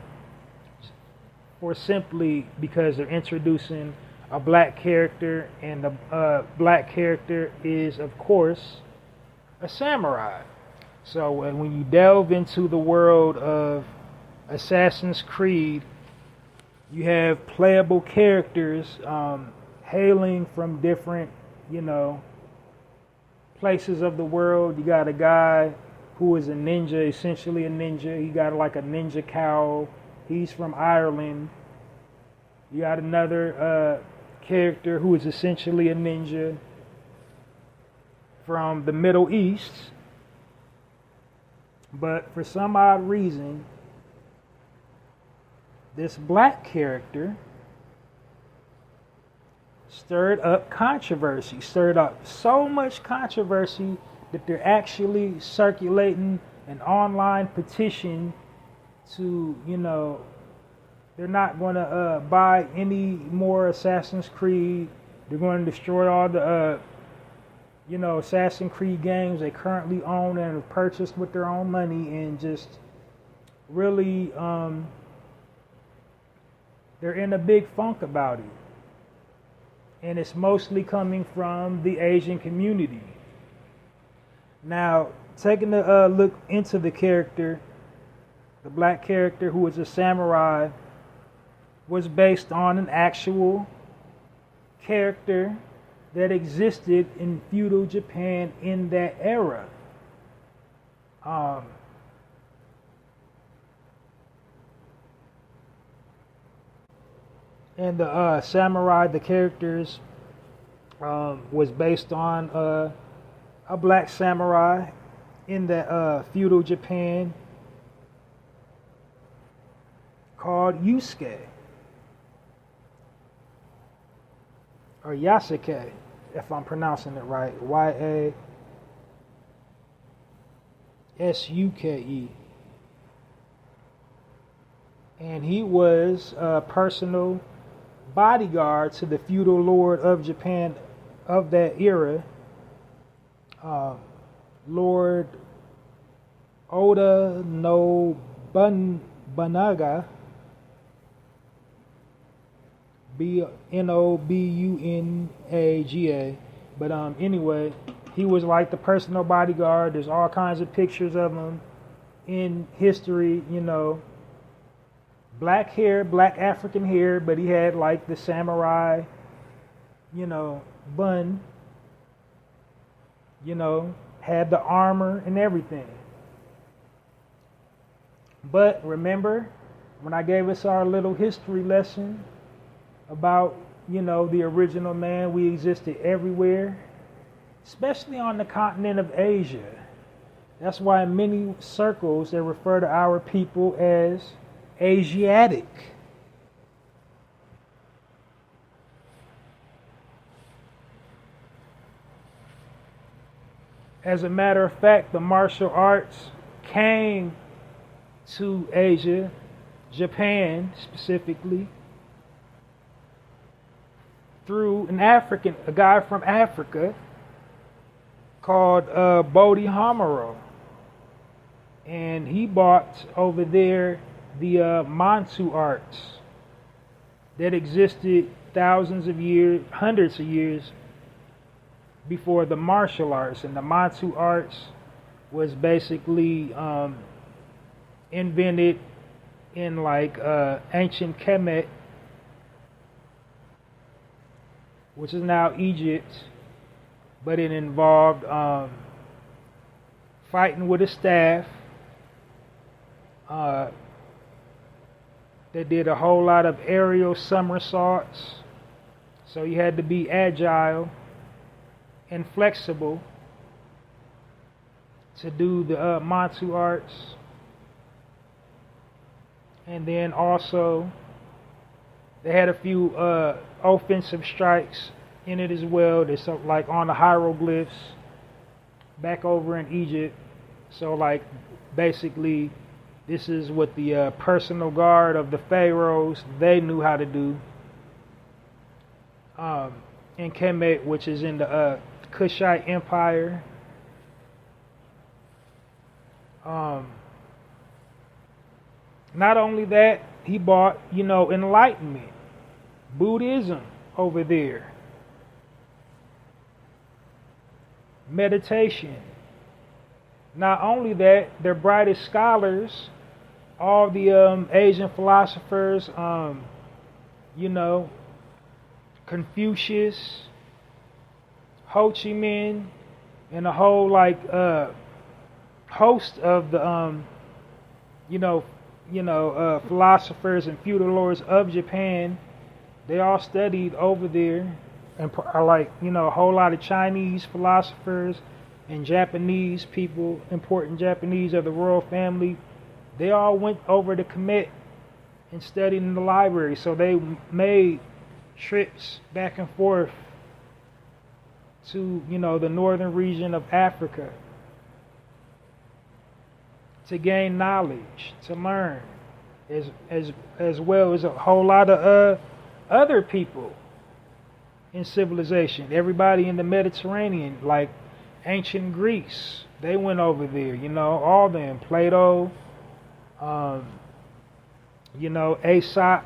for simply because they're introducing a black character, and the black character is, of course, a samurai. So when you delve into the world of Assassin's Creed, you have playable characters hailing from different, you know, places of the world. You got a guy who is a ninja, essentially a ninja. He got like a ninja cowl. He's from Ireland. You got another character who is essentially a ninja from the Middle East. But for some odd reason, this black character stirred up controversy, stirred up so much controversy that they're actually circulating an online petition to, they're not going to buy any more Assassin's Creed. They're going to destroy all the, Assassin's Creed games they currently own and have purchased with their own money, and just really, they're in a big funk about it. And it's mostly coming from the Asian community. Now, taking a look into the character, the black character who was a samurai, was based on an actual character that existed in feudal Japan in that era. And the samurai, the characters, was based on a black samurai in the feudal Japan called Yusuke, or Yasuke, if I'm pronouncing it right, Yasuke. And he was a personal bodyguard to the feudal lord of Japan of that era, Lord Oda Nobunaga, Nobunaga. But anyway, he was like the personal bodyguard. There's all kinds of pictures of him in history, black hair, black African hair, but he had like the samurai, bun, had the armor and everything. But remember when I gave us our little history lesson about, the original man, we existed everywhere, especially on the continent of Asia. That's why in many circles they refer to our people as Asiatic. As a matter of fact, the martial arts came to Asia, Japan specifically, through a guy from Africa called Bodhidharma. And he brought over there the Manchu arts that existed thousands of years, hundreds of years before the martial arts. And the Manchu arts was basically invented in like ancient Kemet, which is now Egypt, but it involved fighting with a staff. They did a whole lot of aerial somersaults, so you had to be agile and flexible to do the Manchu arts. And then also they had a few offensive strikes in it as well. There's something like on the hieroglyphs back over in Egypt. So like basically this is what the personal guard of the pharaohs, they knew how to do. In Kemet, which is in the Kushite Empire. Not only that, he brought, enlightenment, Buddhism over there, meditation. Not only that, their brightest scholars, all the Asian philosophers, Confucius, Ho Chi Minh, and a whole host of the philosophers and feudal lords of Japan. They all studied over there, and a whole lot of Chinese philosophers, and Japanese people, important Japanese of the royal family, they all went over to Kemet and studied in the library. So they made trips back and forth to, the northern region of Africa to gain knowledge, to learn, as well as a whole lot of other people in civilization. Everybody in the Mediterranean, like ancient Greece, they went over there. All them, Plato, Aesop.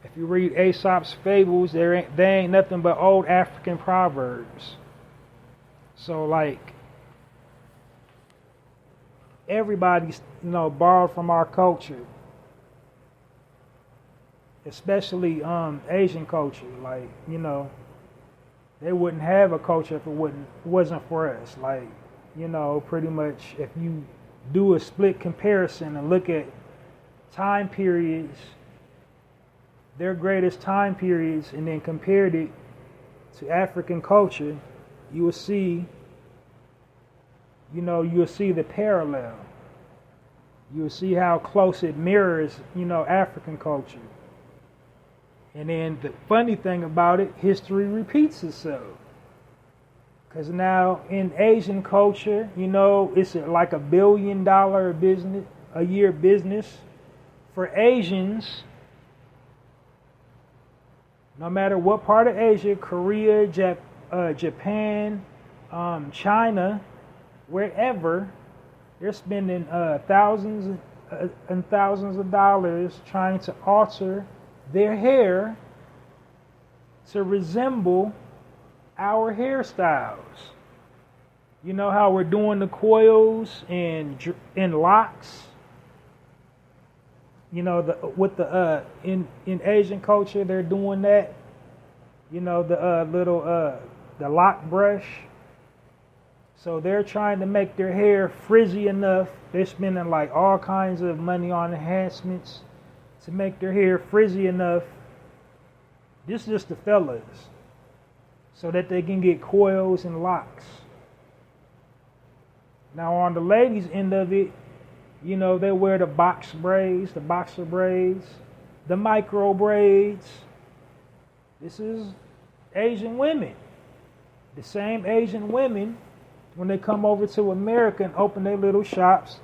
If you read Aesop's fables, they ain't nothing but old African proverbs. So like everybody's borrowed from our culture, especially Asian culture. Like they wouldn't have a culture if it wasn't for us. Like pretty much if you do a split comparison and look at time periods, their greatest time periods, and then compared it to African culture, you will see, you'll see the parallel. You'll see how close it mirrors, African culture. And then the funny thing about it, history repeats itself. Because now in Asian culture, it's like $1 billion business, a year business for Asians. No matter what part of Asia, Korea, Japan, China, wherever, they're spending thousands and thousands of dollars trying to alter their hair to resemble our hairstyles. You know how we're doing the coils and locks? In Asian culture, they're doing that. The lock brush. So they're trying to make their hair frizzy enough. They're spending like all kinds of money on enhancements to make their hair frizzy enough. This is just the fellas, so that they can get coils and locks. Now on the ladies' end of it, they wear the boxer braids, the micro braids. This is Asian women. The same Asian women, when they come over to America and open their little shops,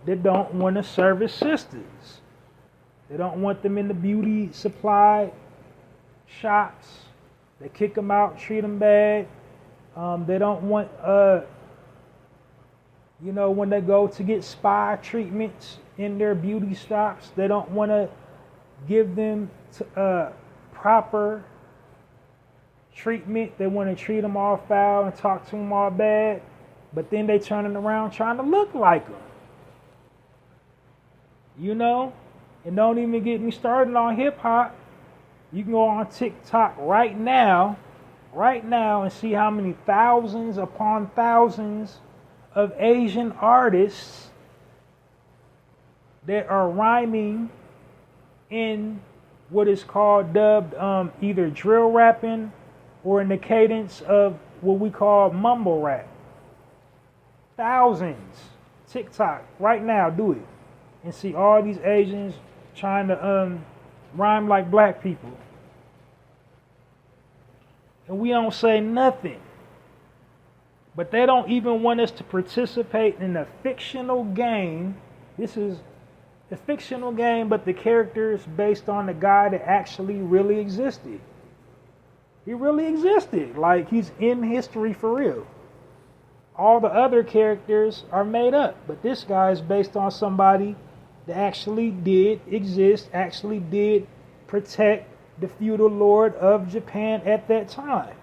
they don't want to service sisters. They don't want them in the beauty supply shops. They kick them out, treat them bad. They don't want, when they go to get spa treatments in their beauty shops, they don't want to give them proper treatment. They want to treat them all foul and talk to them all bad. But then they turning around trying to look like them. And don't even get me started on hip hop. You can go on TikTok right now, and see how many thousands upon thousands of Asian artists that are rhyming in what is called dubbed either drill rapping or in the cadence of what we call mumble rap. Thousands. TikTok right now, do it and see all these Asians trying to rhyme like black people. And we don't say nothing. But they don't even want us to participate in a fictional game. This is a fictional game, but the character is based on the guy that actually really existed. He really existed. Like, he's in history for real. All the other characters are made up. But this guy is based on somebody that actually did exist, actually did protect the feudal lord of Japan at that time.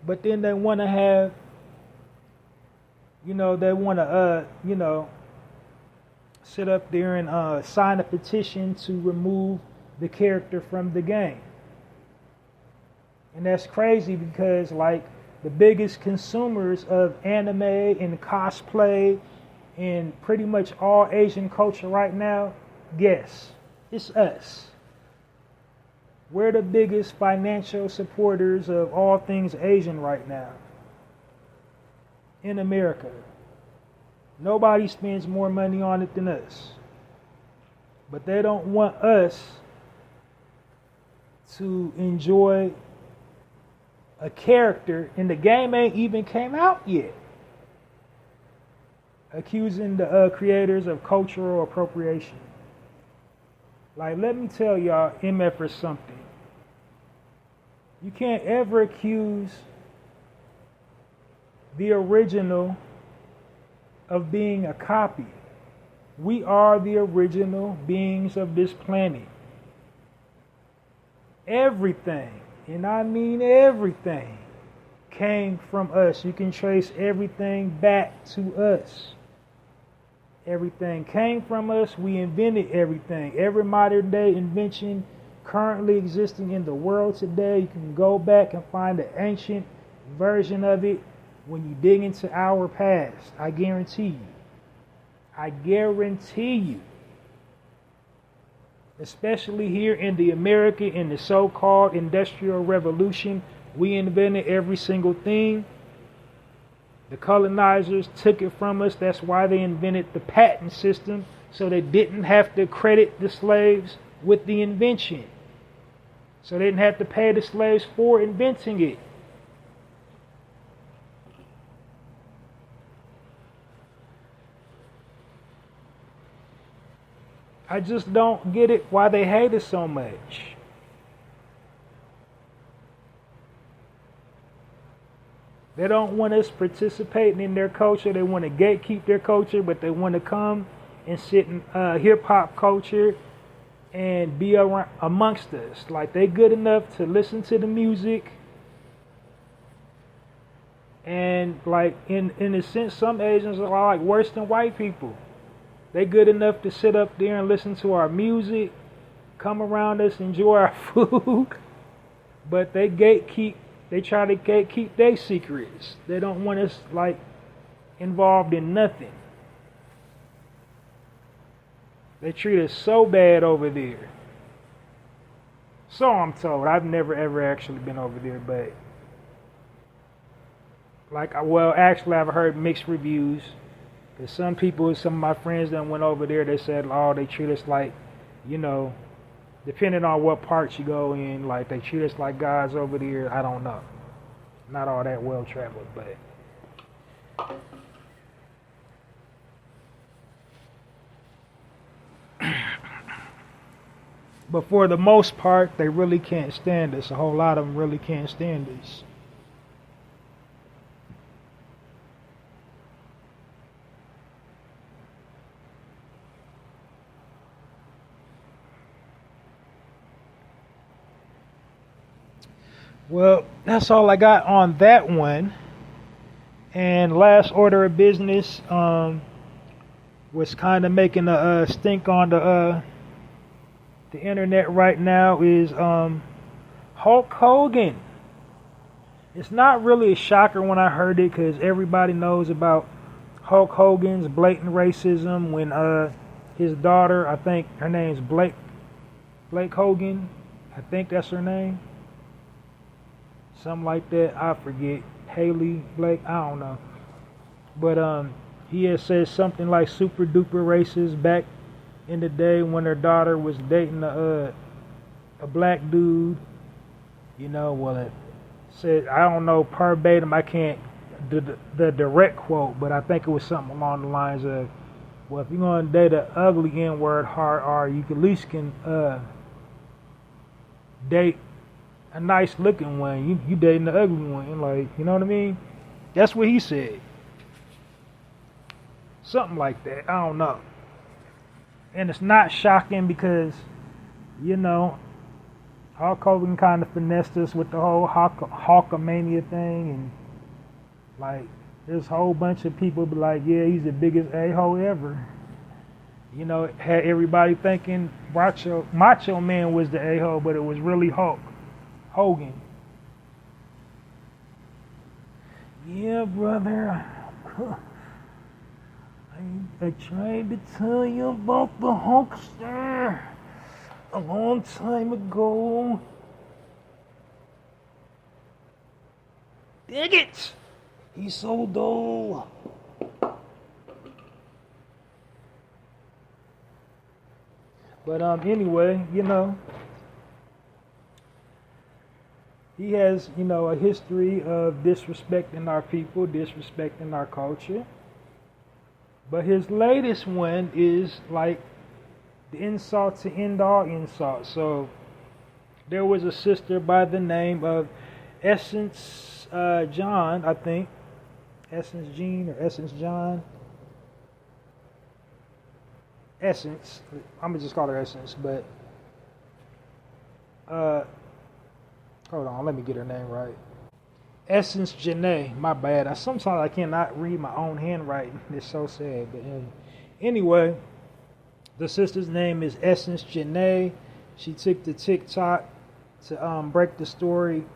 But then they want to have, they want to, sit up there and sign a petition to remove the character from the game. And that's crazy because, like, the biggest consumers of anime and cosplay and pretty much all Asian culture right now, guess, it's us. We're the biggest financial supporters of all things Asian right now in America. Nobody spends more money on it than us. But they don't want us to enjoy a character, and the game ain't even came out yet, accusing the creators of cultural appropriation. Like, let me tell y'all, MF or something. You can't ever accuse the original of being a copy. We are the original beings of this planet. Everything, and I mean everything, came from us. You can trace everything back to us. Everything came from us. We invented everything. Every modern day invention currently existing in the world today, you can go back and find the ancient version of it when you dig into our past. I guarantee you. I guarantee you. Especially here in the America, in the so-called Industrial Revolution, we invented every single thing. The colonizers took it from us. That's why they invented the patent system, so they didn't have to credit the slaves with the invention. So they didn't have to pay the slaves for inventing it. I just don't get it why they hate us so much. They don't want us participating in their culture. They want to gatekeep their culture, but they want to come and sit in hip-hop culture and be around, amongst us. Like, they good enough to listen to the music. And, like, in a sense, some Asians are like worse than white people. They good enough to sit up there and listen to our music, come around us, enjoy our food, but they gatekeep. They try to gatekeep their secrets. They don't want us, like, involved in nothing. They treat us so bad over there. So I'm told. I've never ever actually been over there, but actually I've heard mixed reviews. Cause some people, some of my friends that went over there, they said, oh, they treat us like, depending on what parts you go in, like they treat us like gods over there. I don't know. Not all that well traveled, but. But for the most part, they really can't stand us. A whole lot of them really can't stand us. Well, that's all I got on that one. And last order of business was kind of making a stink on the internet right now is Hulk Hogan. It's not really a shocker when I heard it because everybody knows about Hulk Hogan's blatant racism when his daughter, I think her name's Blake Hogan, I think that's her name. Something like that, I forget. Haley Blake, I don't know. But he had said something like super duper racist back in the day when her daughter was dating a black dude. It said, I don't know verbatim, I can't the direct quote, but I think it was something along the lines of, well, if you're going to date an ugly N-word hard R, you at least can date a nice looking one. You dating the ugly one, like, you know what I mean? That's what he said. Something like that. I don't know. And it's not shocking because, Hulk Hogan kind of finessed us with the whole Hulkamania thing, and like there's a whole bunch of people be like, yeah, he's the biggest a-hole ever. Had everybody thinking Macho Man was the a-hole, but it was really Hulk Hogan. Yeah, brother. I tried to tell you about the Hulkster a long time ago. Dig it! He's so dull. But anyway, he has, a history of disrespecting our people, disrespecting our culture. But his latest one is like the insult to end all insults. So there was a sister by the name of Essence John, I think. Essence Jean or Essence John. Essence. I'm going to just call her Essence. But hold on, let me get her name right. Essence Janae, my bad. Sometimes I cannot read my own handwriting. It's so sad. But anyway, the sister's name is Essence Janae. She took the TikTok to break the story.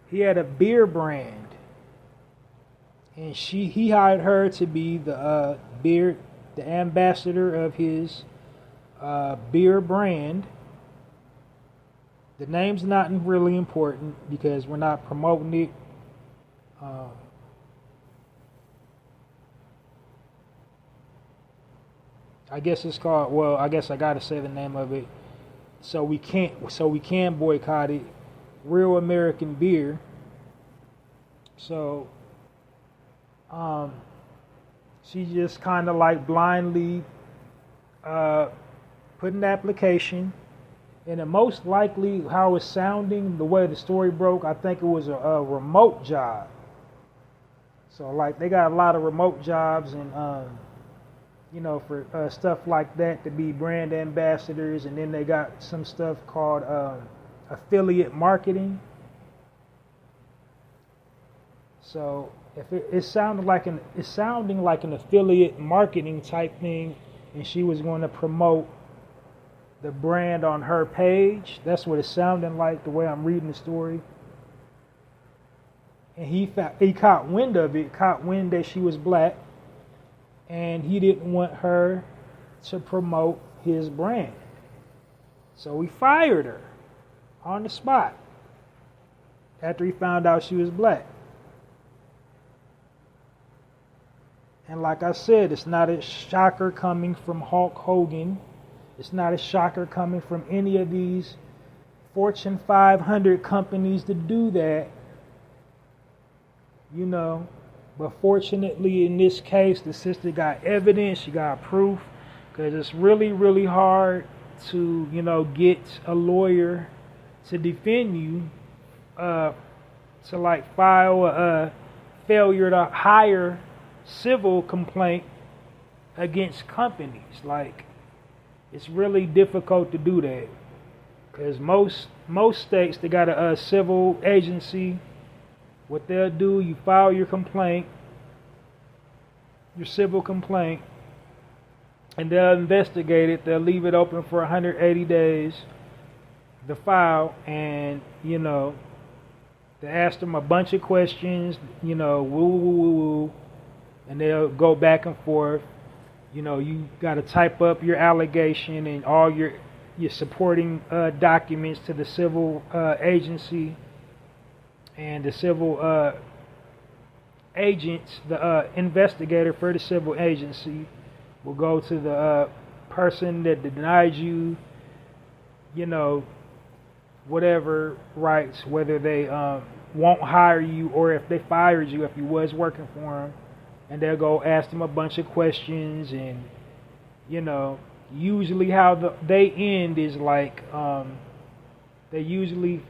He had a beer brand, and he hired her to be the ambassador of his beer brand. The name's not really important because we're not promoting it. I guess it's called. Well, I guess I gotta say the name of it, so we can boycott it. Real American Beer. So, she just kind of like blindly put an application. And the most likely, how it's sounding, the way the story broke, I think it was a remote job. So, like, they got a lot of remote jobs, and for stuff like that to be brand ambassadors, and then they got some stuff called affiliate marketing. So, if it's sounding like an affiliate marketing type thing, and she was going to promote the brand on her page. That's what it sounded like the way I'm reading the story. And he caught wind of it, caught wind that she was black, and he didn't want her to promote his brand. So he fired her on the spot after he found out she was black. And like I said, it's not a shocker coming from Hulk Hogan. It's not a shocker coming from any of these Fortune 500 companies to do that. But fortunately in this case, the sister got evidence, she got proof, because it's really, really hard to, get a lawyer to defend you, to like file a failure to hire civil complaint against companies. Like, it's really difficult to do that, because most states, they got a civil agency. What they'll do, you file your complaint, your civil complaint, and they'll investigate it. They'll leave it open for 180 days, the file, and they ask them a bunch of questions, woo, and they'll go back and forth. You got to type up your allegation and all your supporting documents to the civil agency, and the civil agents, the investigator for the civil agency, will go to the person that denied you, whatever rights, whether they won't hire you or if they fired you if you was working for them. And they'll go ask them a bunch of questions, and usually how they end is like they usually,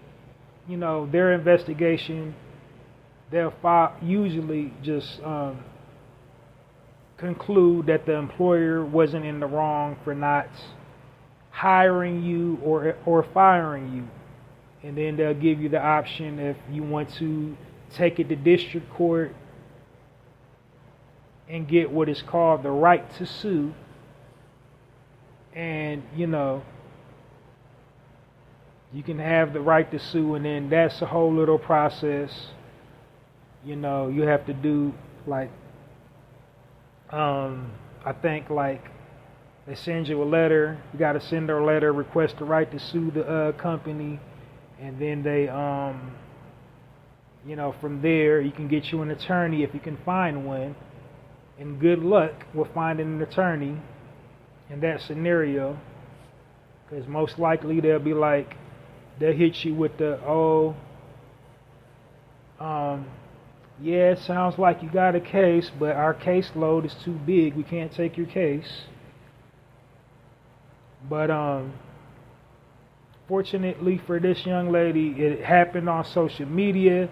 their investigation, they'll usually just conclude that the employer wasn't in the wrong for not hiring you or firing you, and then they'll give you the option if you want to take it to district court and get what is called the right to sue. And you can have the right to sue, and then that's a whole little process. You have to do like I think like they send you a letter. You got to send her a letter, request the right to sue the company, and then they from there, you can get you an attorney if you can find one. And good luck with finding an attorney in that scenario. Because most likely they'll hit you with yeah, it sounds like you got a case, but our caseload is too big. We can't take your case. But fortunately for this young lady, it happened on social media,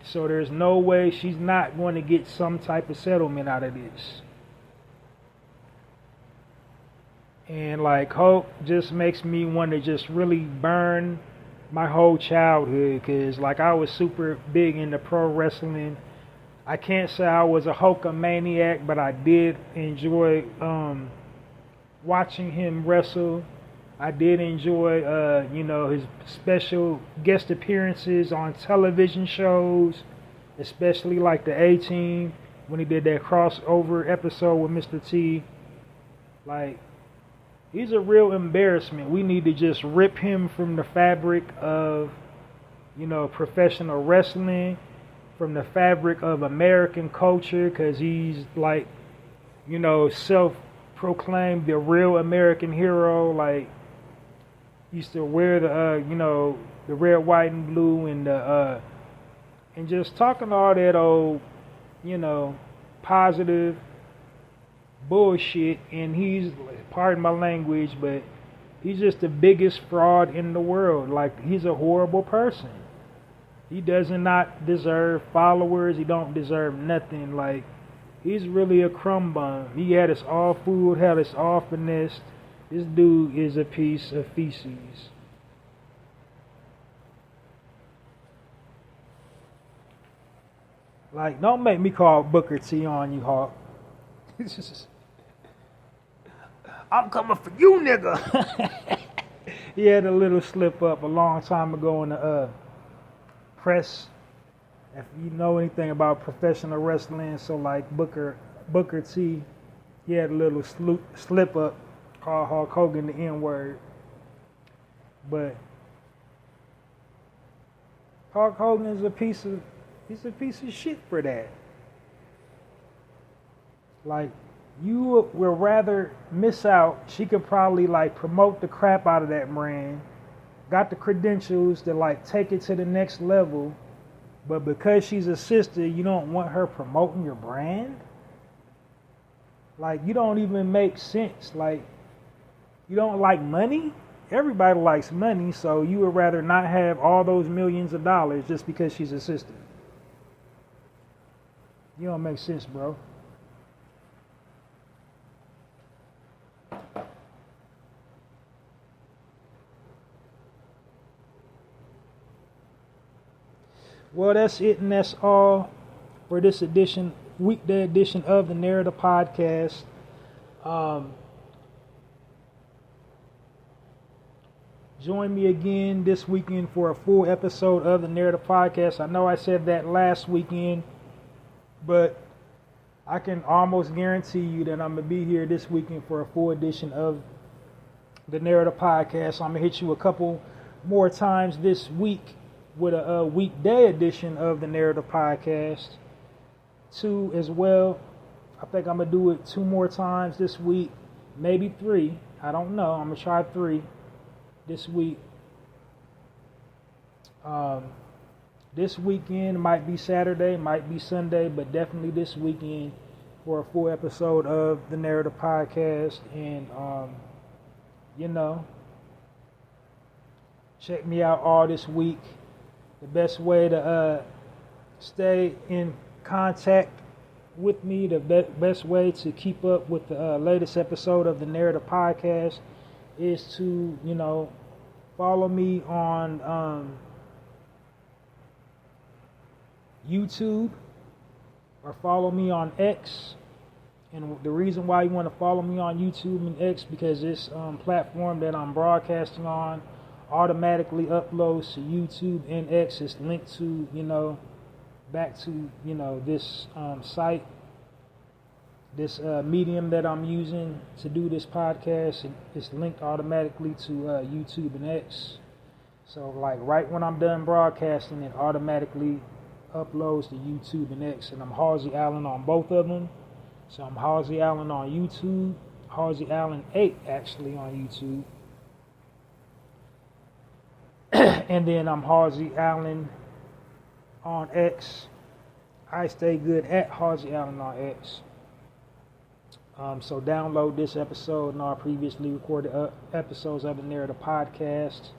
so there's no way she's not going to get some type of settlement out of this. And hope just makes me want to just really burn my whole childhood, because I was super big into pro wrestling. I can't say I was a Hulkamaniac, but I did enjoy watching him wrestle. I did enjoy his special guest appearances on television shows, especially the A-Team when he did that crossover episode with Mr. T. He's a real embarrassment. We need to just rip him from the fabric of, professional wrestling, from the fabric of American culture, because he's self-proclaimed the real American hero. Used to wear the, the red, white, and blue, and just talking all that old, positive bullshit, and he's, pardon my language, but he's just the biggest fraud in the world. He's a horrible person. He does not deserve followers. He don't deserve nothing. He's really a crumb bum. He had us all fooled, had us all finessed. This dude is a piece of feces. Don't make me call Booker T on you, Hawk. I'm coming for you, nigga. He had a little slip up a long time ago in the press. If you know anything about professional wrestling, so Booker T, he had a little slip up, called Hulk Hogan the N-word. But Hulk Hogan is a piece of shit for that. You will rather miss out. She could probably promote the crap out of that brand. Got the credentials to take it to the next level. But because she's a sister, you don't want her promoting your brand? You don't even make sense. You don't like money? Everybody likes money, so you would rather not have all those millions of dollars just because she's a sister. You don't make sense, bro. Well, that's it, and that's all for this edition, weekday edition of the Narrator Podcast. Join me again this weekend for a full episode of the Narrator Podcast. I know I said that last weekend, but I can almost guarantee you that I'm going to be here this weekend for a full edition of the Narrator Podcast. I'm going to hit you a couple more times this week with a weekday edition of the Narrator Podcast. 2 as well. I think I'm going to do it 2 more times this week. Maybe 3. I don't know. I'm going to try 3 this week. This weekend might be Saturday, might be Sunday, but definitely this weekend for a full episode of the Narrator Podcast. And, check me out all this week. The best way to stay in contact with me, the best way to keep up with the latest episode of the Narrator Podcast is to, follow me on YouTube or follow me on X. And the reason why you want to follow me on YouTube and X, because this platform that I'm broadcasting on automatically uploads to YouTube and X. It's linked to, back to, this site, this medium that I'm using to do this podcast. It's linked automatically to YouTube and X. So right when I'm done broadcasting, it automatically uploads to YouTube and X, and I'm Halsey Allen on both of them. So I'm Halsey Allen on YouTube, Halsey Allen 8 actually on YouTube. And then I'm Halsey Allen on X. I stay good at Halsey Allen on X. So download this episode and our previously recorded episodes of the Narrator Podcast.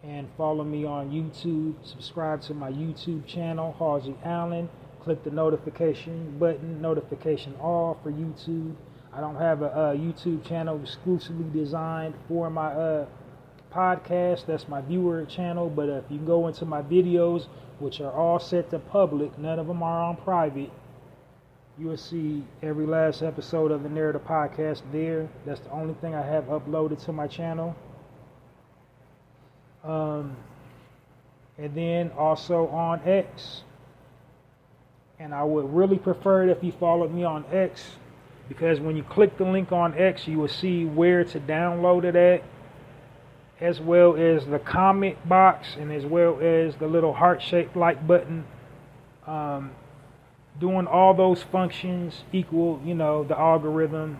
And follow me on YouTube. Subscribe to my YouTube channel, Halsey Allen. Click the notification button, notification all for YouTube. I don't have a YouTube channel exclusively designed for my podcast. That's my viewer channel. But if you go into my videos, which are all set to public, none of them are on private, you will see every last episode of the Narrator Podcast there. That's the only thing I have uploaded to my channel. And then also on X. And I would really prefer it if you followed me on X, because when you click the link on X, you will see where to download it at, as well as the comment box, and as well as the little heart-shaped like button. Doing all those functions equal, the algorithm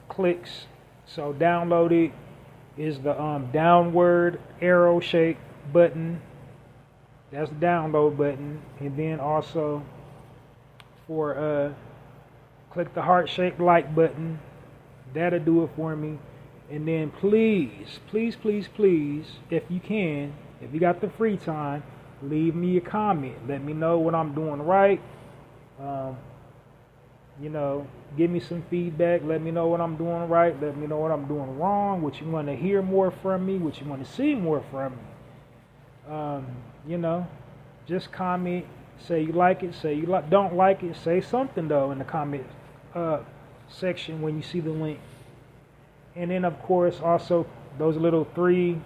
clicks. So download it is the downward arrow shape button. That's the download button. And then also for click the heart-shaped like button. That'll do it for me. And then please, if you can, if you got the free time, leave me a comment. Let me know what I'm doing right. Give me some feedback. Let me know what I'm doing right. Let me know what I'm doing wrong. What you want to hear more from me. What you want to see more from me. Just comment. Say you like it. Say you don't like it. Say something though in the comment section when you see the link. And then of course also those little 3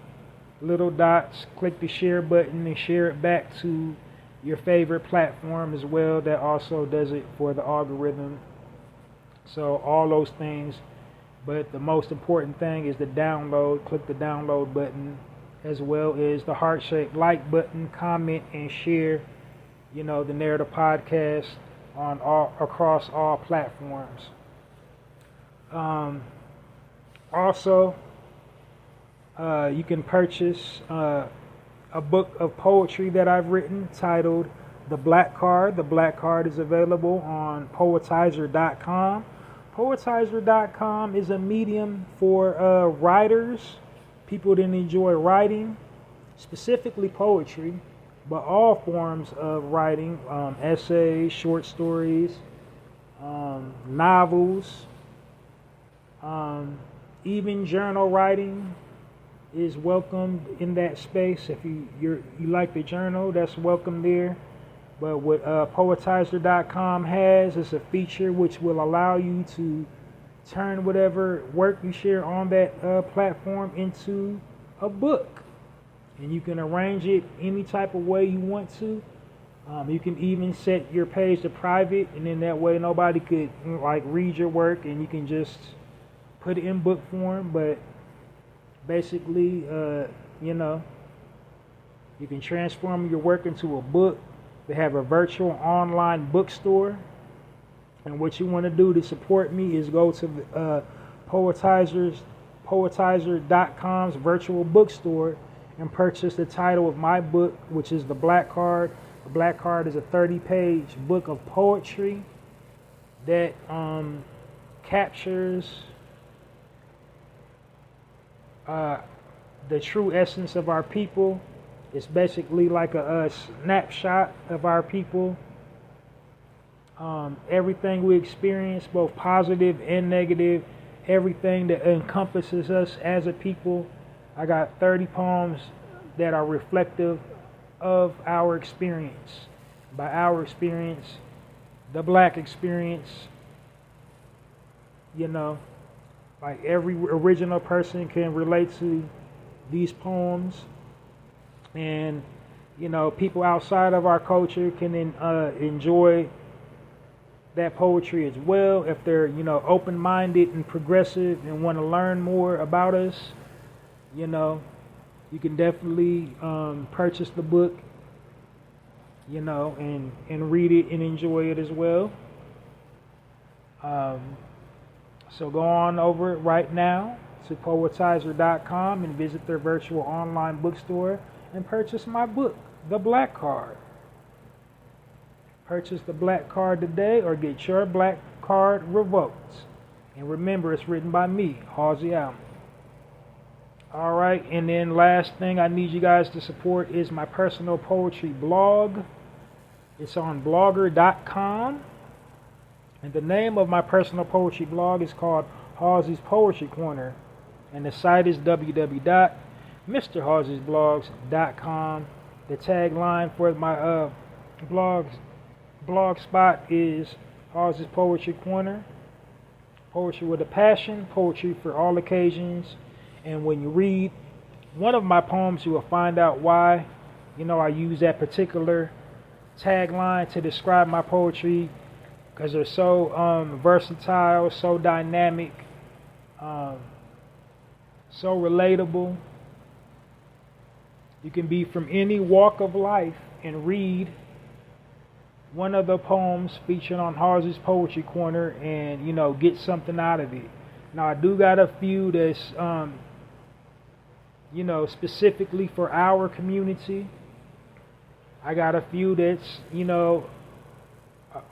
little dots. Click the share button and share it back to your favorite platform as well. That also does it for the algorithm. So all those things, but the most important thing is the download. Click the download button, as well as the heart-shaped like button. Comment and share, the Narrator Podcast on across all platforms. Also, you can purchase a book of poetry that I've written titled The Black Card. The Black Card is available on poetizer.com. Poetizer.com is a medium for writers, people that enjoy writing, specifically poetry, but all forms of writing, essays, short stories, novels, even journal writing is welcomed in that space. If you like the journal, that's welcome there. But what poetizer.com has is a feature which will allow you to turn whatever work you share on that platform into a book. And you can arrange it any type of way you want to. You can even set your page to private, and then that way nobody could read your work, and you can just put it in book form. But basically, you can transform your work into a book. They have a virtual online bookstore. And what you want to do to support me is go to poetizer.com's virtual bookstore and purchase the title of my book, which is The Black Card. The Black Card is a 30-page book of poetry that captures the true essence of our people. It's basically like a snapshot of our people. Everything we experience, both positive and negative, everything that encompasses us as a people. I got 30 poems that are reflective of our experience. By our experience, the black experience, every original person can relate to these poems. And, people outside of our culture can enjoy that poetry as well. If they're, open-minded and progressive and want to learn more about us, you can definitely purchase the book and read it and enjoy it as well. So go on over right now to poetizer.com and visit their virtual online bookstore and purchase my book, The Black Card. Purchase The Black Card today or get your Black Card revoked. And remember, it's written by me, Halsey Allen. All right, and then last thing I need you guys to support is my personal poetry blog. It's on blogger.com. And the name of my personal poetry blog is called Halsey's Poetry Corner. And the site is www.mrhalseysblogs.com. The tagline for my blog spot is Halsey's Poetry Corner. Poetry with a passion, poetry for all occasions. And when you read one of my poems, you will find out why, I use that particular tagline to describe my poetry, because they're so versatile, so dynamic, so relatable. You can be from any walk of life and read one of the poems featured on Halsey's Poetry Corner and, get something out of it. Now, I do got a few that's, specifically for our community. I got a few that's,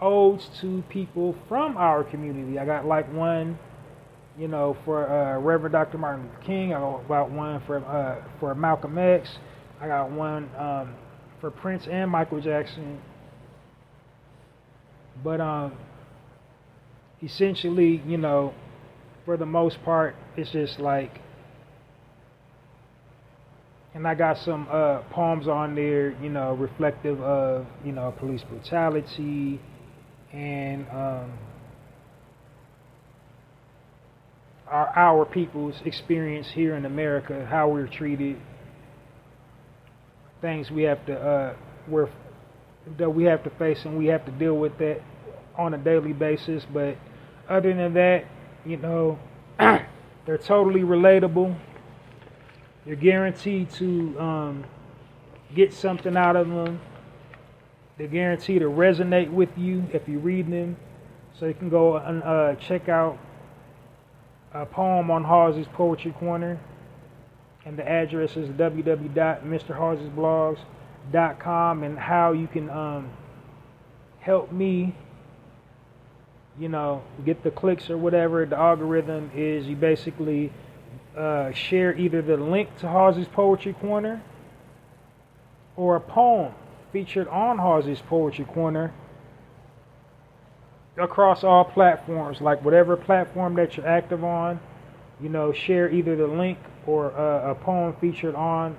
odes to people from our community. I got like one, for Reverend Dr. Martin Luther King. I got one for Malcolm X. I got one for Prince and Michael Jackson. But essentially, for the most part, it's just like, and I got some poems on there, reflective of, police brutality and our people's experience here in America, how we're treated, things we have to that we have to face, and we have to deal with that on a daily basis. But other than that, they're totally relatable. You're guaranteed to get something out of them. They're guaranteed to resonate with you if you read them. So you can go and check out a poem on Halsey's Poetry Corner. And the address is www.mrhalseysblogs.com. And how you can help me, get the clicks or whatever. The algorithm is you basically share either the link to Halsey's Poetry Corner or a poem featured on Halsey's Poetry Corner across all platforms, like whatever platform that you're active on, share either the link or a poem featured on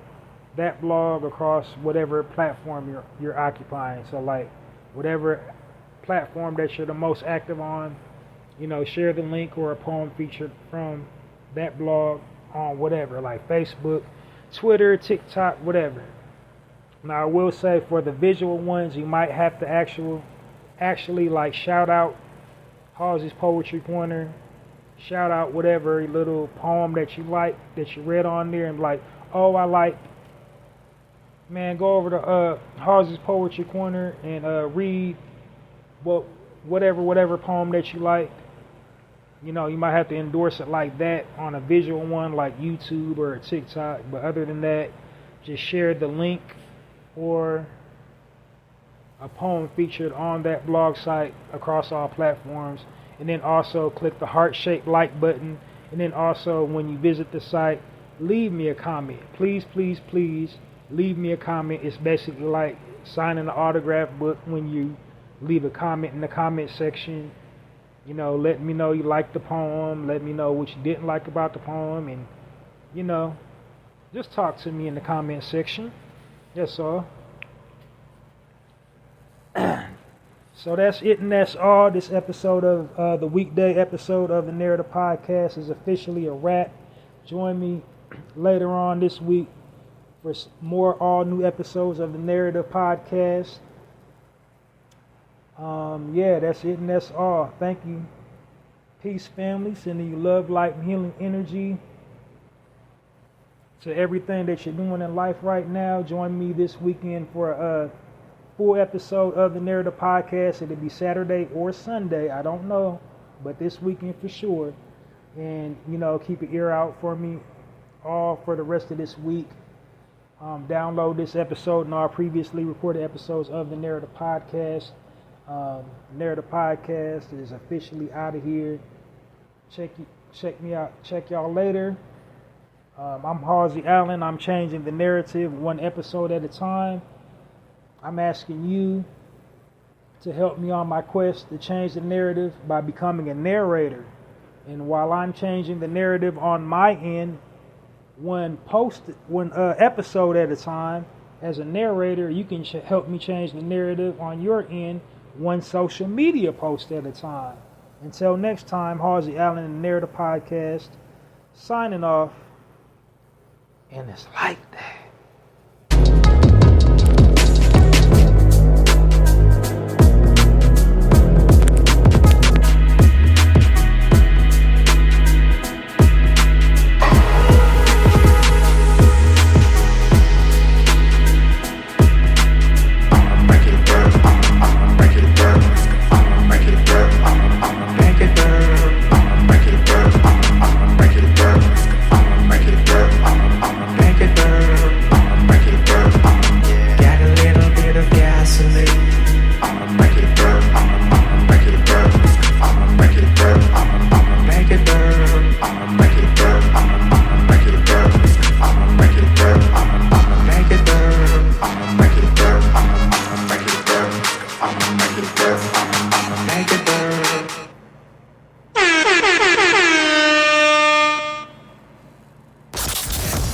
that blog across whatever platform you're occupying. So like whatever platform that you're the most active on, share the link or a poem featured from that blog on whatever, like Facebook, Twitter, TikTok, whatever. Now I will say for the visual ones, you might have to actually like shout out Halsey's Poetry Corner, shout out whatever little poem that you like, that you read on there, and like, oh, I like, man, go over to Halsey's Poetry Corner and read whatever poem that you like. You might have to endorse it like that on a visual one like YouTube or TikTok. But other than that, just share the link or a poem featured on that blog site across all platforms. And then also click the heart-shaped like button. And then also when you visit the site, leave me a comment. Please, please, please leave me a comment. It's basically like signing an autograph book when you leave a comment in the comment section. Let me know you liked the poem. Let me know what you didn't like about the poem. And, just talk to me in the comment section. That's all. So that's it and that's all. This episode of the weekday episode of the Narrator Podcast is officially a wrap. Join me later on this week for more all new episodes of the Narrator Podcast. That's it and that's all. Thank you. Peace, family. Sending you love, light, and healing energy to everything that you're doing in life right now. Join me this weekend for full episode of the Narrator Podcast. It'll be Saturday or Sunday. I don't know, but this weekend for sure. And, keep an ear out for me all for the rest of this week. Download this episode and our previously recorded episodes of the Narrator Podcast. Narrator Podcast is officially out of here. Check me out. Check y'all later. I'm Halsey Allen. I'm changing the narrative one episode at a time. I'm asking you to help me on my quest to change the narrative by becoming a narrator. And while I'm changing the narrative on my end, one episode at a time, as a narrator, you can help me change the narrative on your end, one social media post at a time. Until next time, Halsey Allen and the Narrator Podcast, signing off. And it's like that.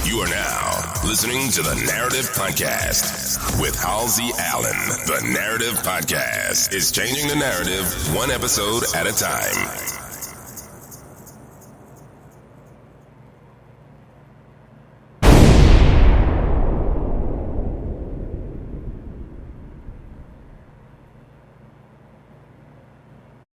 You are now listening to the Narrative Podcast with Halsey Allen. The Narrative Podcast is changing the narrative one episode at a time.